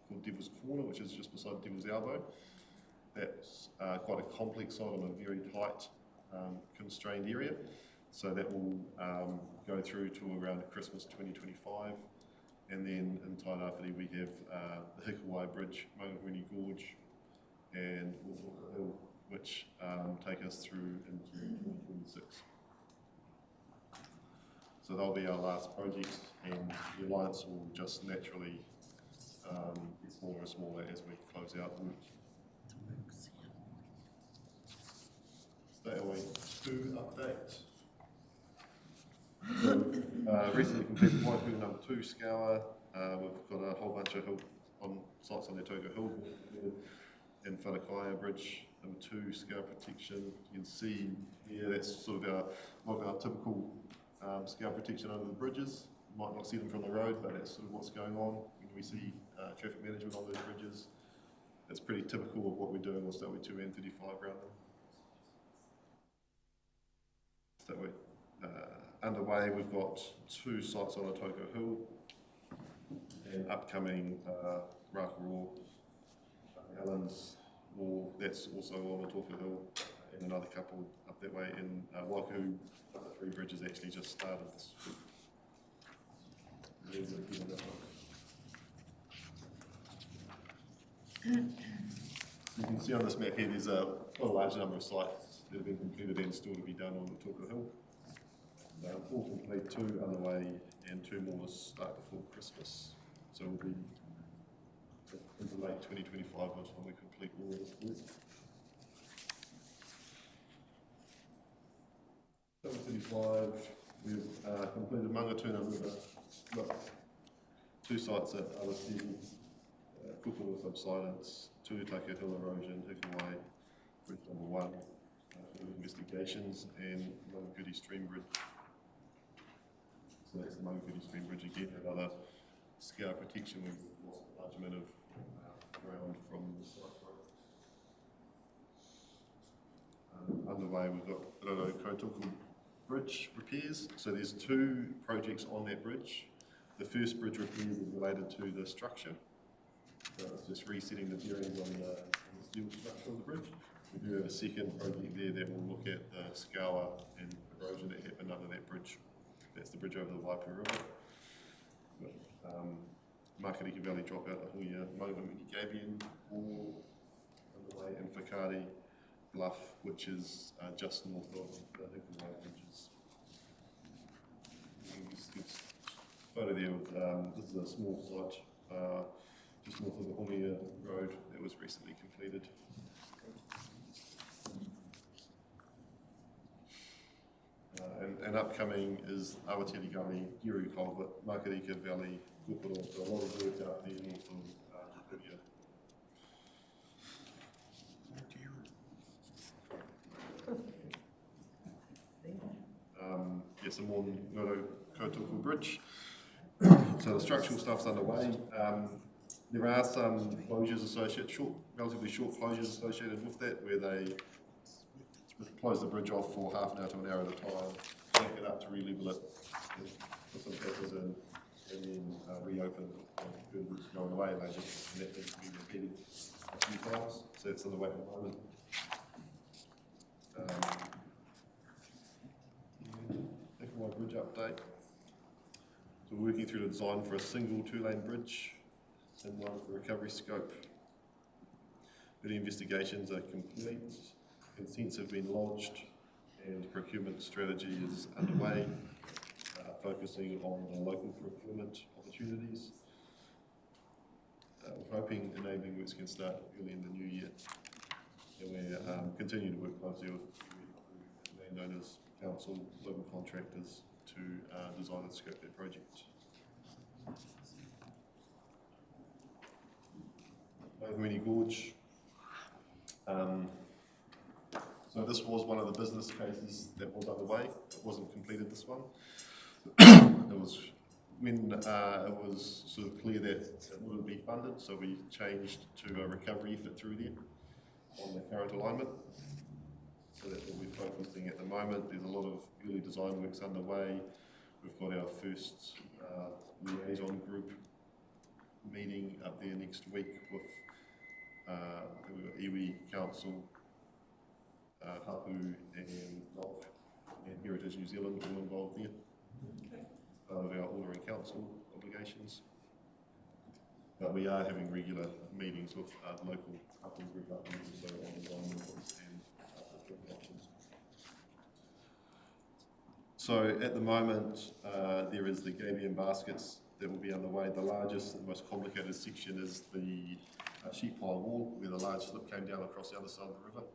called Devil's Corner, which is just beside Devil's Elbow. That's quite a complex site on a very tight, constrained area. So that will go through to around Christmas 2025. And then in Tainawhiti we have the Hikawai Bridge, Maungawini Gorge, and Walker Hill, which take us through into 2026. So they'll be our last projects, and the alliance will just naturally get smaller and smaller as we close out the work. Stay away 2 updates. Recently completed Waihīrere number 2 scour. We've got a whole bunch of sites on the Togo Hill and Karakia Bridge number 2 scour protection. You can see here that's sort of our typical scour protection under the bridges. You might not see them from the road, but that's sort of what's going on when we see traffic management on those bridges. It's pretty typical of what we're doing on Stateway 2 and 35 around them. Stateway underway, we've got 2 sites on Togo Hill, and upcoming Rakaroa, Allen's, that's also on Togo Hill, and another couple up that way in Waiku. The 3 bridges actually just started this week. You can see on this map here there's quite a large number of sites that have been completed and still to be done on the Togo Hill. All complete, 2 underway, and 2 more to start before Christmas. So we'll be into late 2025 by the time we complete all of this work. 35, we've completed Mangatuna River, 2 sites at Allocation, Kukuru subsidence, 2 Take Hill erosion, Hikawai Bridge number 1, investigations, and Mangakuri Stream Bridge. So that's the Mangakuri Stream Bridge again, another scour protection. We've lost a large amount of ground from the site. Underway, we've got Roro Kotoku Bridge repairs. So there's 2 projects on that bridge. The first bridge repair is related to the structure. So it's just resetting the bearings on the steel structure of the bridge. We do have a second project there that will look at the scour and erosion that happened under that bridge. That's the bridge over the Waipu River. Makariki Valley dropout, the Huia, Maungawini Gabion, all underway, and Whakaari Bluff, which is just north of the Hikawai bridges. This photo there of, this is a small site just north of the Huia Road that was recently completed. And upcoming is Awatiri Gully, Giru Culvert, Makarika Valley, Kupuro, so a lot of work out there north of Huia. Some more Roro Kotoku Bridge. So the structural stuff's underway. There are some closures associated, relatively short closures associated with that, where they close the bridge off for half an hour to an hour at a time, back it up to re-level it, put some papers in, and then reopen it. It's going away, and that needs to be repeated a few times. So it's underway at the moment. Bridge update. So we're working through the design for a single 2-lane bridge and one for recovery scope. The investigations are complete, consents have been lodged, and procurement strategy is underway, focusing on the local procurement opportunities. We're hoping enabling works can start early in the new year, and we're continuing to work closely with landowners, council, local contractors to design and scope their project. Waihīrere Gorge. So this was one of the business cases that was underway. It wasn't completed, this one. It was when it was sort of clear that it wouldn't be funded, so we changed to a recovery effort through there on the current alignment. So that's what we're focusing at the moment. There's a lot of early design works underway. We've got our first liaison group meeting up there next week with we've got iwi Council, Hapu and Golf and Heritage New Zealand all involved there. Part of our Order and Council obligations. But we are having regular meetings with the local Hapu group up there, also on design and procurement options. So at the moment, there is the gabion baskets that will be underway. The largest and most complicated section is the sheep pile wall, where the large slip came down across the other side of the river.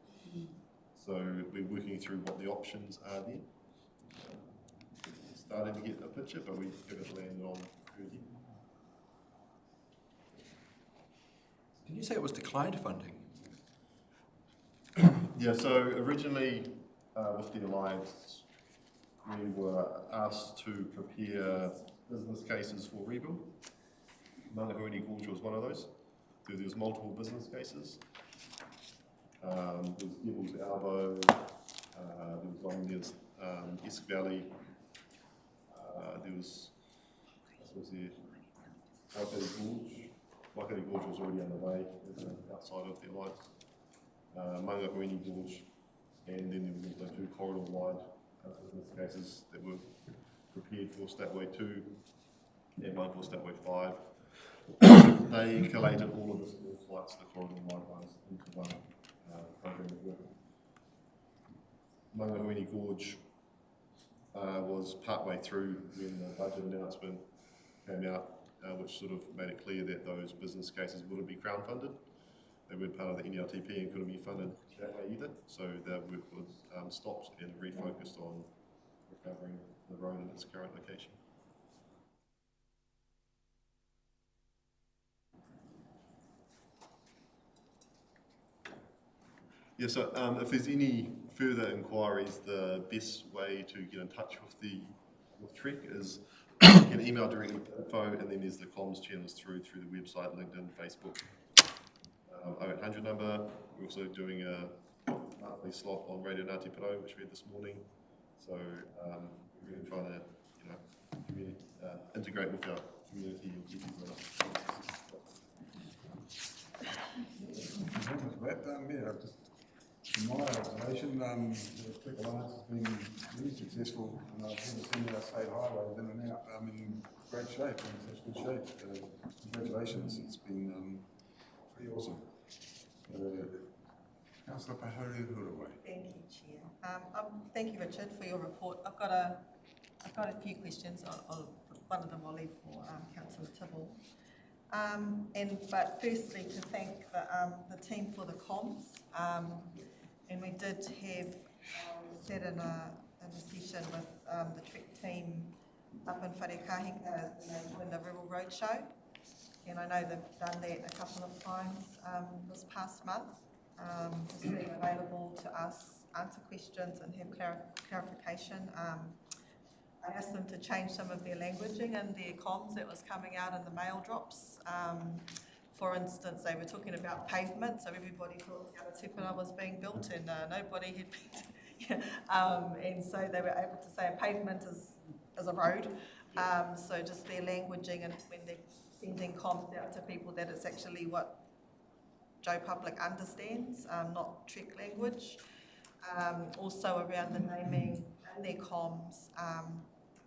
So we're working through what the options are there. Starting to get a picture, but we haven't landed on who yet. Did you say it was declined funding? Yeah, so originally with the Alliance, we were asked to prepare business cases for rebuild. Waihīrere Gorge was one of those. So there was multiple business cases. There was Devil's Elbow, there was one near Esk Valley, there was there, Waihīrere Gorge was already underway outside of the Alliance. Waihīrere Gorge, and then there was also 2 corridor-wide business cases that were prepared for Stateway 2 and one for Stateway 5. They collated all of the small flights, the corridor-wide ones, into one program of work. Waihīrere Gorge was partway through when the budget announcement came out, which sort of made it clear that those business cases wouldn't be Crown funded. They weren't part of the NLTP and couldn't be funded that way either. So their work was stopped and refocused on recovering the road in its current location. Yeah, so if there's any further inquiries, the best way to get in touch with Trek is you can email directly to info, and then there's the comms channels through the website, LinkedIn, Facebook, 0800 number. We're also doing a monthly slot on Radio Ngāti Porou, which we had this morning. So we're really trying to integrate with our community and keep people From my observation, the Trek Alliance has been really successful, and I've never seen our state highways in and out in great shape, in such good shape. Congratulations, it's been pretty awesome. Councillor Waihīrere. Thank you, Chair. Thank you, Richard, for your report. I've got a few questions. One of them I'll leave for Councillor Tibble. But firstly, to thank the team for the comms. And we did have sat in a session with the Trek team up in Wharekahika in the Renewal Roadshow. And I know they've done that a couple of times this past month, just being available to us, answer questions and have clarification. I asked them to change some of their languaging and their comms that was coming out in the mail drops. For instance, they were talking about pavement, so everybody thought the Tupuna was being built and nobody had been, and so they were able to say a pavement is a road. So just their languaging, and when they're sending comms out to people, that it's actually what Joe Public understands, not Trek language. Also around the naming and their comms,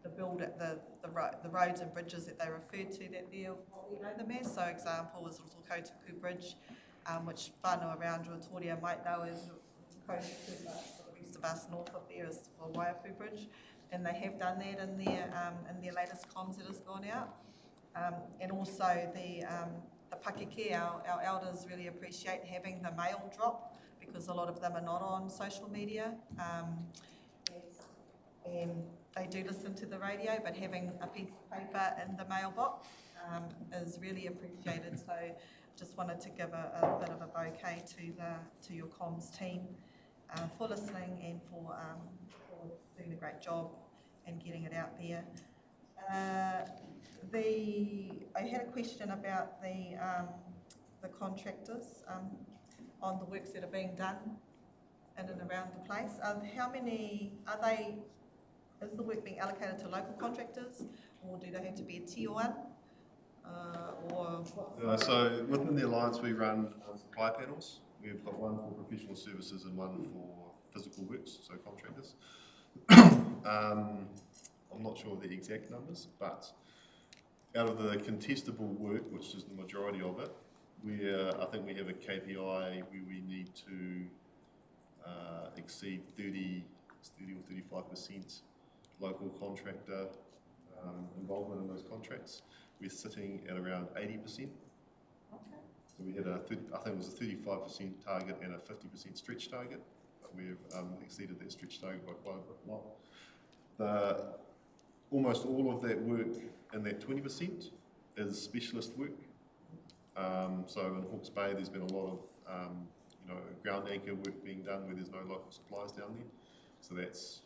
the roads and bridges that they referred to, that they're what we know them as. So example was Rotokotuku Bridge, which whānau around Ruatoria might know as Rotokotuku, but the rest of us north of there is the Waiapu Bridge, and they have done that in their latest comms that has gone out. And also the Pakeke, our elders really appreciate having the mail drop, because a lot of them are not on social media. and they do listen to the radio, but having a piece of paper in the mailbox is really appreciated. So just wanted to give a bit of a bouquet to your comms team for listening and for doing a great job and getting it out there. I had a question about the contractors on the works that are being done in and around the place. How many is the work being allocated to local contractors, or do they have to be a tier one? So within the Alliance we run supply panels. We've got one for professional services and one for physical works, so contractors. I'm not sure of the exact numbers, but out of the contestable work, which is the majority of it, I think we have a KPI where we need to exceed 30 or 35% local contractor involvement in those contracts. We're sitting at around 80%. So we had I think it was a 35% target and a 50% stretch target, but we've exceeded that stretch target by quite a lot. Almost all of that work in that 20% is specialist work. So in Hawke's Bay, there's been a lot of ground anchor work being done where there's no local suppliers down there. So that's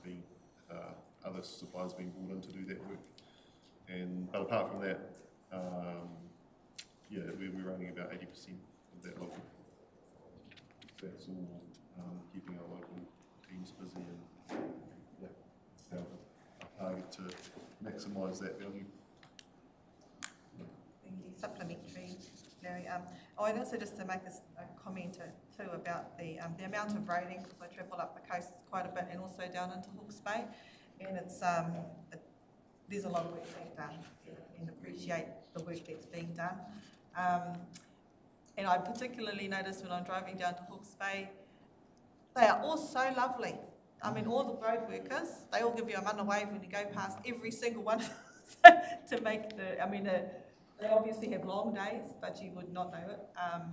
being other suppliers being brought in to do that work. But apart from that, we're running about 80% of that local. That's all keeping our local teams busy and our target to maximise that value. Thank you. Supplementary, Larry. I'd also just to make a comment too about the amount of rating, because I travel up the coast quite a bit and also down into Hawke's Bay, and it's there's a lot of work being done, and appreciate the work that's being done. And I particularly notice when I'm driving down to Hawke's Bay, they are all so lovely. I mean, all the road workers, they all give you a mana wave when you go past every single one to make they obviously have long days, but you would not know it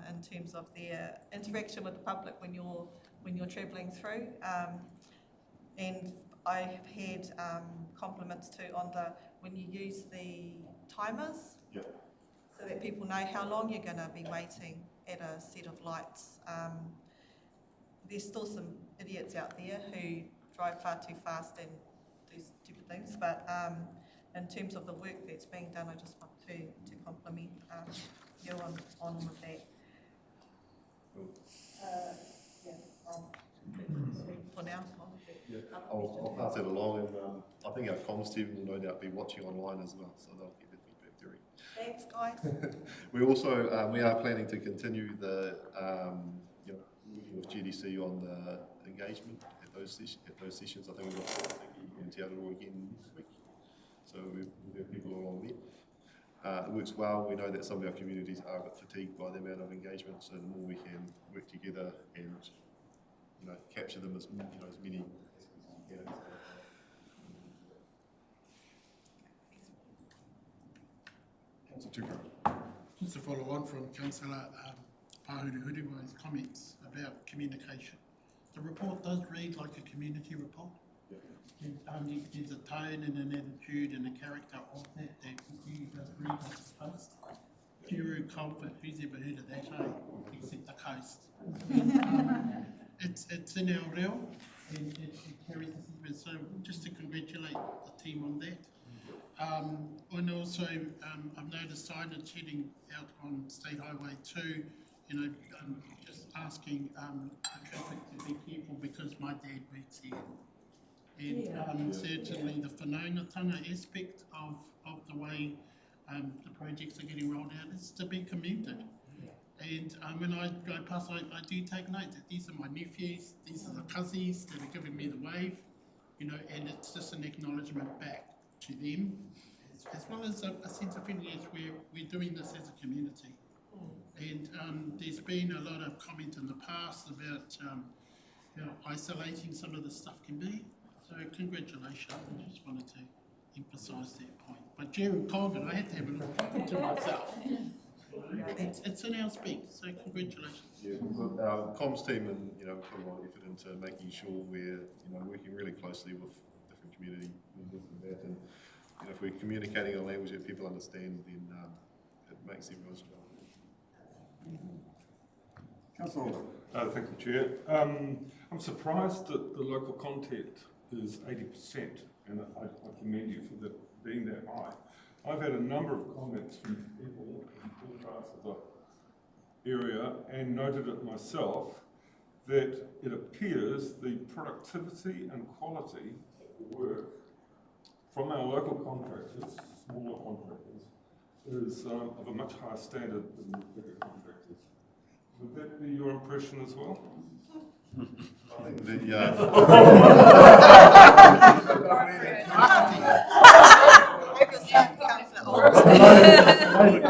in terms of their interaction with the public when you're travelling through. And I have had compliments too on when you use the timers, so that people know how long you're going to be waiting at a set of lights. There's still some idiots out there who drive far too fast and do stupid things, but in terms of the work that's being done, I just want to compliment you on with that. For now. I'll pass that along, and I think our comms team will no doubt be watching online as well, so they'll get the feedback during. Thanks, guys. We are planning to continue the working with GDC on the engagement at those sessions. I think we've got in Te Aroha again next week, so we'll have people along there. It works well. We know that some of our communities are a bit fatigued by the amount of engagement, so the more we can work together and capture them as many as we can. Just to follow on from Councillor Pāhuruhuruwai's comments about communication. The report does read like a community report. There's a tone and an attitude and a character of that really does read like a post. Hero comfort, who's ever heard of that, except the coast. It's in our realm and it carries the sentiment. So just to congratulate the team on that. And also, I've noticed signage heading out on State Highway 2, just asking the traffic to be careful because my dad works here. And certainly the whanaungatanga aspect of the way the projects are getting rolled out is to be commended. And when I go past, I do take note that these are my nephews, these are the cousins that are giving me the wave, and it's just an acknowledgement back to them, as well as a sense of feeling as we're doing this as a community. And there's been a lot of comment in the past about how isolating some of the stuff can be. So congratulations, I just wanted to emphasise that point. But Gerald Colvin, I had to have a little to myself. It's in our speak, so congratulations. Yeah, our comms team and, put a lot of effort into making sure we're, working really closely with different community members and that. And, if we're communicating a language that people understand, then it makes everyone's job. Councillor. Thank you, Chair. I'm surprised that the local content is 80%, and I commend you for being that high. I've had a number of comments from people in all parts of the area and noted it myself that it appears the productivity and quality of the work from our local contractors, smaller contractors, is of a much higher standard than the bigger contractors. Would that be your impression as well? I think the I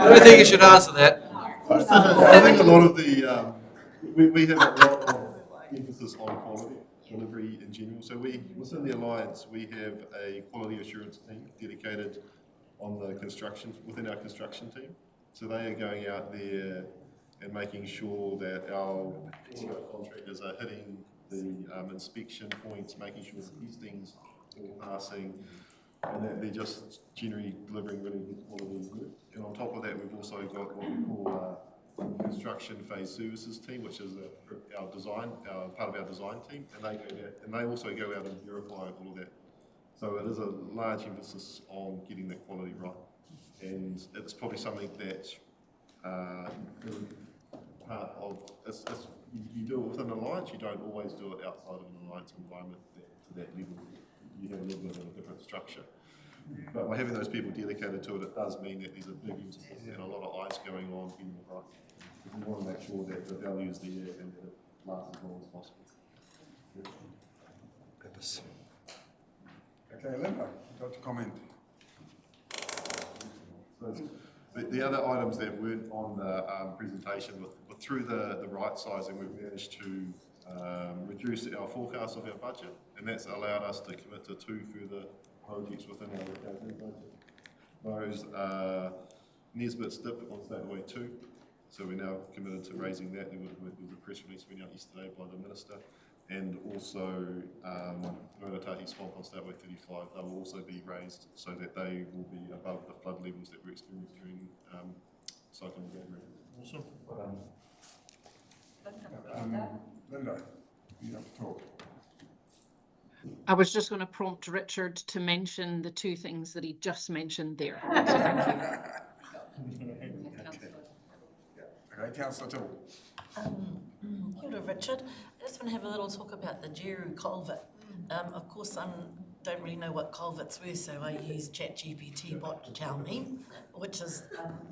don't think you should answer that. I think a lot of the we have a lot of emphasis on quality delivery in general. So within the Alliance we have a quality assurance team dedicated on the construction within our construction team. So they are going out there and making sure that our contractors are hitting the inspection points, making sure the testings are passing, and that they're just generally delivering really good quality work. And on top of that, we've also got what we call construction phase services team, which is our design, part of our design team, and they also go out and verify all of that. So it is a large emphasis on getting that quality right, and it's probably something that part of you do it within an alliance. You don't always do it outside of an alliance environment to that level. You have a little bit of a different structure. But by having those people dedicated to it, it does mean that there's a big emphasis and a lot of eyes going on in the right. We want to make sure that the value is there and that it lasts as long as possible. Purpose. Okay, Linda, you'd like to comment? So the other items that weren't on the presentation, but through the right sizing, we've managed to reduce our forecast of our budget, and that's allowed us to commit to 2 further projects within our recovery budget. Those are Nesbitt's Dip on Stateway 2, so we're now committed to raising that. There was a press release went out yesterday by the Minister, and also Rangatahi Swamp on Stateway 35. They will also be raised so that they will be above the flood levels that we experienced during Cyclone Gabriel. Awesome. Linda, you have to talk. I was just going to prompt Richard to mention the 2 things that he just mentioned there. Okay, Councillor Tibble. Kia ora, Richard. I just want to have a little talk about the Jeru culvert. Of course, I don't really know what culverts were, so I used ChatGPT bot to tell me, which is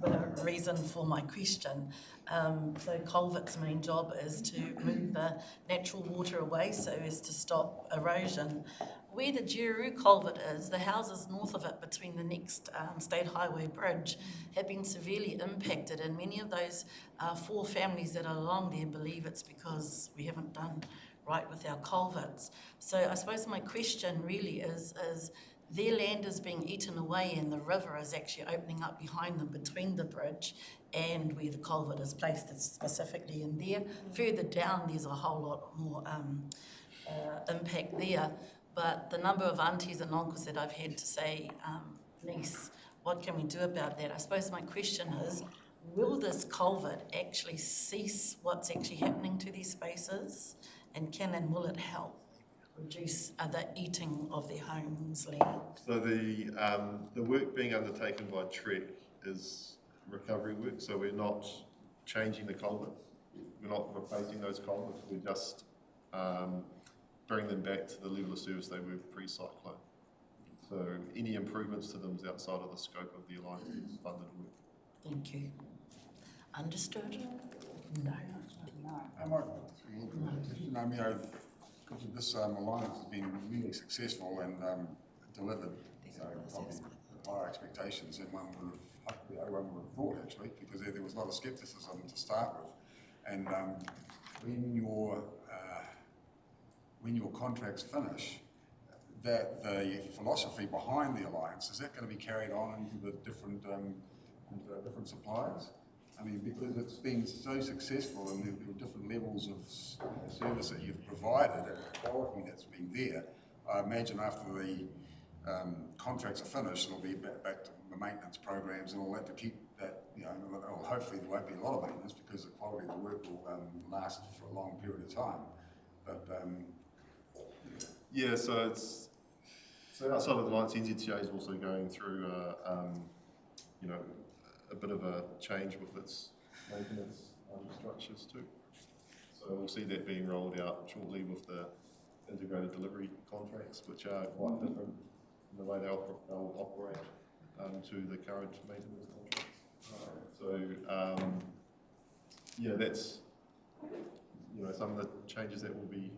the reason for my question. So culvert's main job is to move the natural water away so as to stop erosion. Where the Jeru culvert is, the houses north of it between the next State Highway bridge have been severely impacted, and many of those 4 families that are along there believe it's because we haven't done right with our culverts. So I suppose my question really is their land is being eaten away and the river is actually opening up behind them between the bridge and where the culvert is placed. It's specifically in there. Further down, there's a whole lot more impact there. But the number of aunties and uncles that I've had to say, niece, what can we do about that? I suppose my question is, will this culvert actually cease what's actually happening to these spaces? And will it help reduce the eating of their homes land? So the work being undertaken by TREC is recovery work, so we're not changing the culverts. We're not replacing those culverts, we're just bring them back to the level of service they were pre-cyclone. So any improvements to them is outside of the scope of the Alliance funded work. Thank you. Understood? No. I might this alliance has been really successful and delivered probably higher expectations than one would have thought, actually, because there was a lot of scepticism to start with. And when your contracts finish, that the philosophy behind the alliance, is that going to be carried on into the different suppliers? I mean, because it's been so successful and there have been different levels of service that you've provided and the quality that's been there, I imagine after the contracts are finished, it'll be back to the maintenance programs and all that to keep that, you know, well, hopefully there won't be a lot of maintenance because the quality of the work will last for a long period of time. But yeah, so outside of the lights, NZTA is also going through, you know, a bit of a change with its maintenance structures too. So we'll see that being rolled out shortly with the integrated delivery contracts, which are quite different in the way they'll operate to the current maintenance contracts. So yeah, that's, you know, some of the changes that will be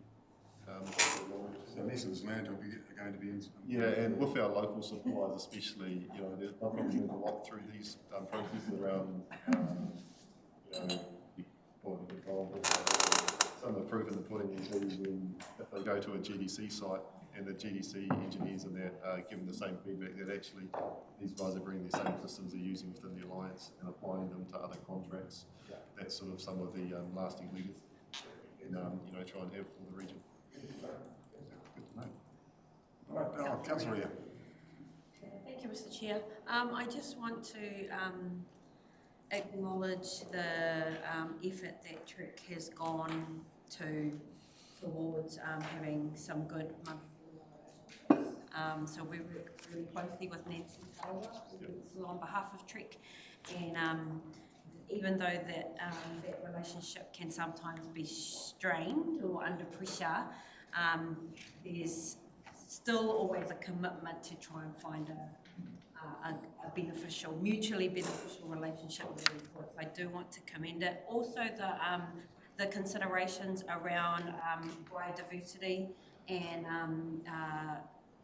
so lessons learned are going to be in. Yeah, and with our local suppliers especially, you know, they've probably learned a lot through these processes around, you know, quality control. Some of the proof in the pudding will be when, if they go to a GDC site and the GDC engineers in there are giving the same feedback that actually these guys are bringing the same systems they're using within the Alliance and applying them to other contracts. That's sort of some of the lasting legacy and, you know, try and have for the region. All right, Councillor Ria. Thank you, Mr. Chair. I just want to acknowledge the effort that Trick has gone towards having some good monthly so we work really closely with Nancy Taylor on behalf of Trick, and even though that that relationship can sometimes be strained or under pressure, there's still always a commitment to try and find a beneficial, mutually beneficial relationship with the reports. I do want to commend it. Also, the considerations around biodiversity and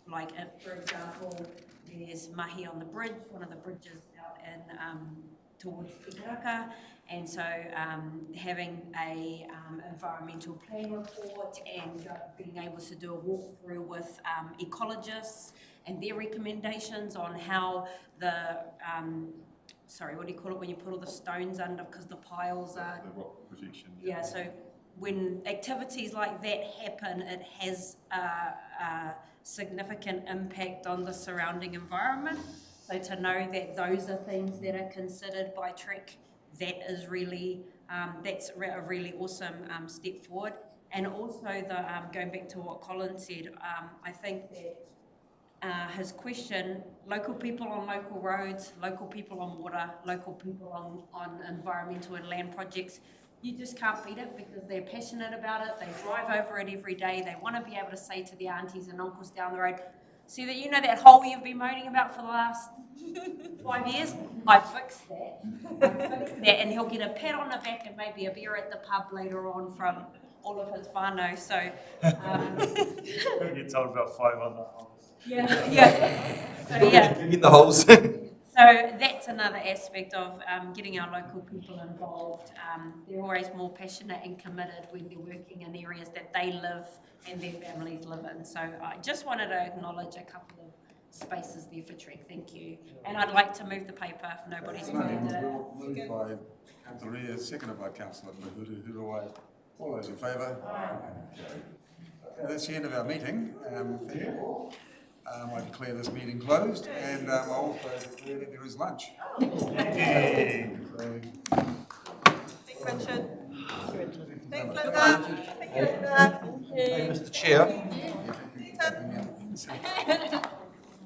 like, for example, there's mahi on the bridge, one of the bridges out in towards Karakia, and so having a environmental plan report and being able to do a walkthrough with ecologists and their recommendations on how the sorry, what do you call it when you put all the stones under because the piles are the rock protection. Yeah, so when activities like that happen, it has a significant impact on the surrounding environment. So to know that those are things that are considered by Trek, that is really, that's a really awesome step forward. And also the going back to what Colin said, I think that his question, local people on local roads, local people on water, local people on environmental and land projects, you just can't beat it because they're passionate about it, they drive over it every day, they want to be able to say to the aunties and uncles down the road, see that, you know, that hole you've been moaning about for the last 5 years? I fixed that. And he'll get a pat on the back and maybe a beer at the pub later on from all of his whānau. So, you told about 5 on that one. Yeah. So, yeah. In the holes. So that's another aspect of getting our local people involved. They're always more passionate and committed when they're working in areas that they live and their families live in. So I just wanted to acknowledge a couple of spaces there for Trek. Thank you. And I'd like to move the paper if nobody's moved it. Moved by Councillor Ria, seconded by Councillor Huru. All those in favour? Okay, that's the end of our meeting. Thank you all. I declare this meeting closed, and I also declare that there is lunch. Thanks, Richard. Thanks, Linda. Thank you, Linda.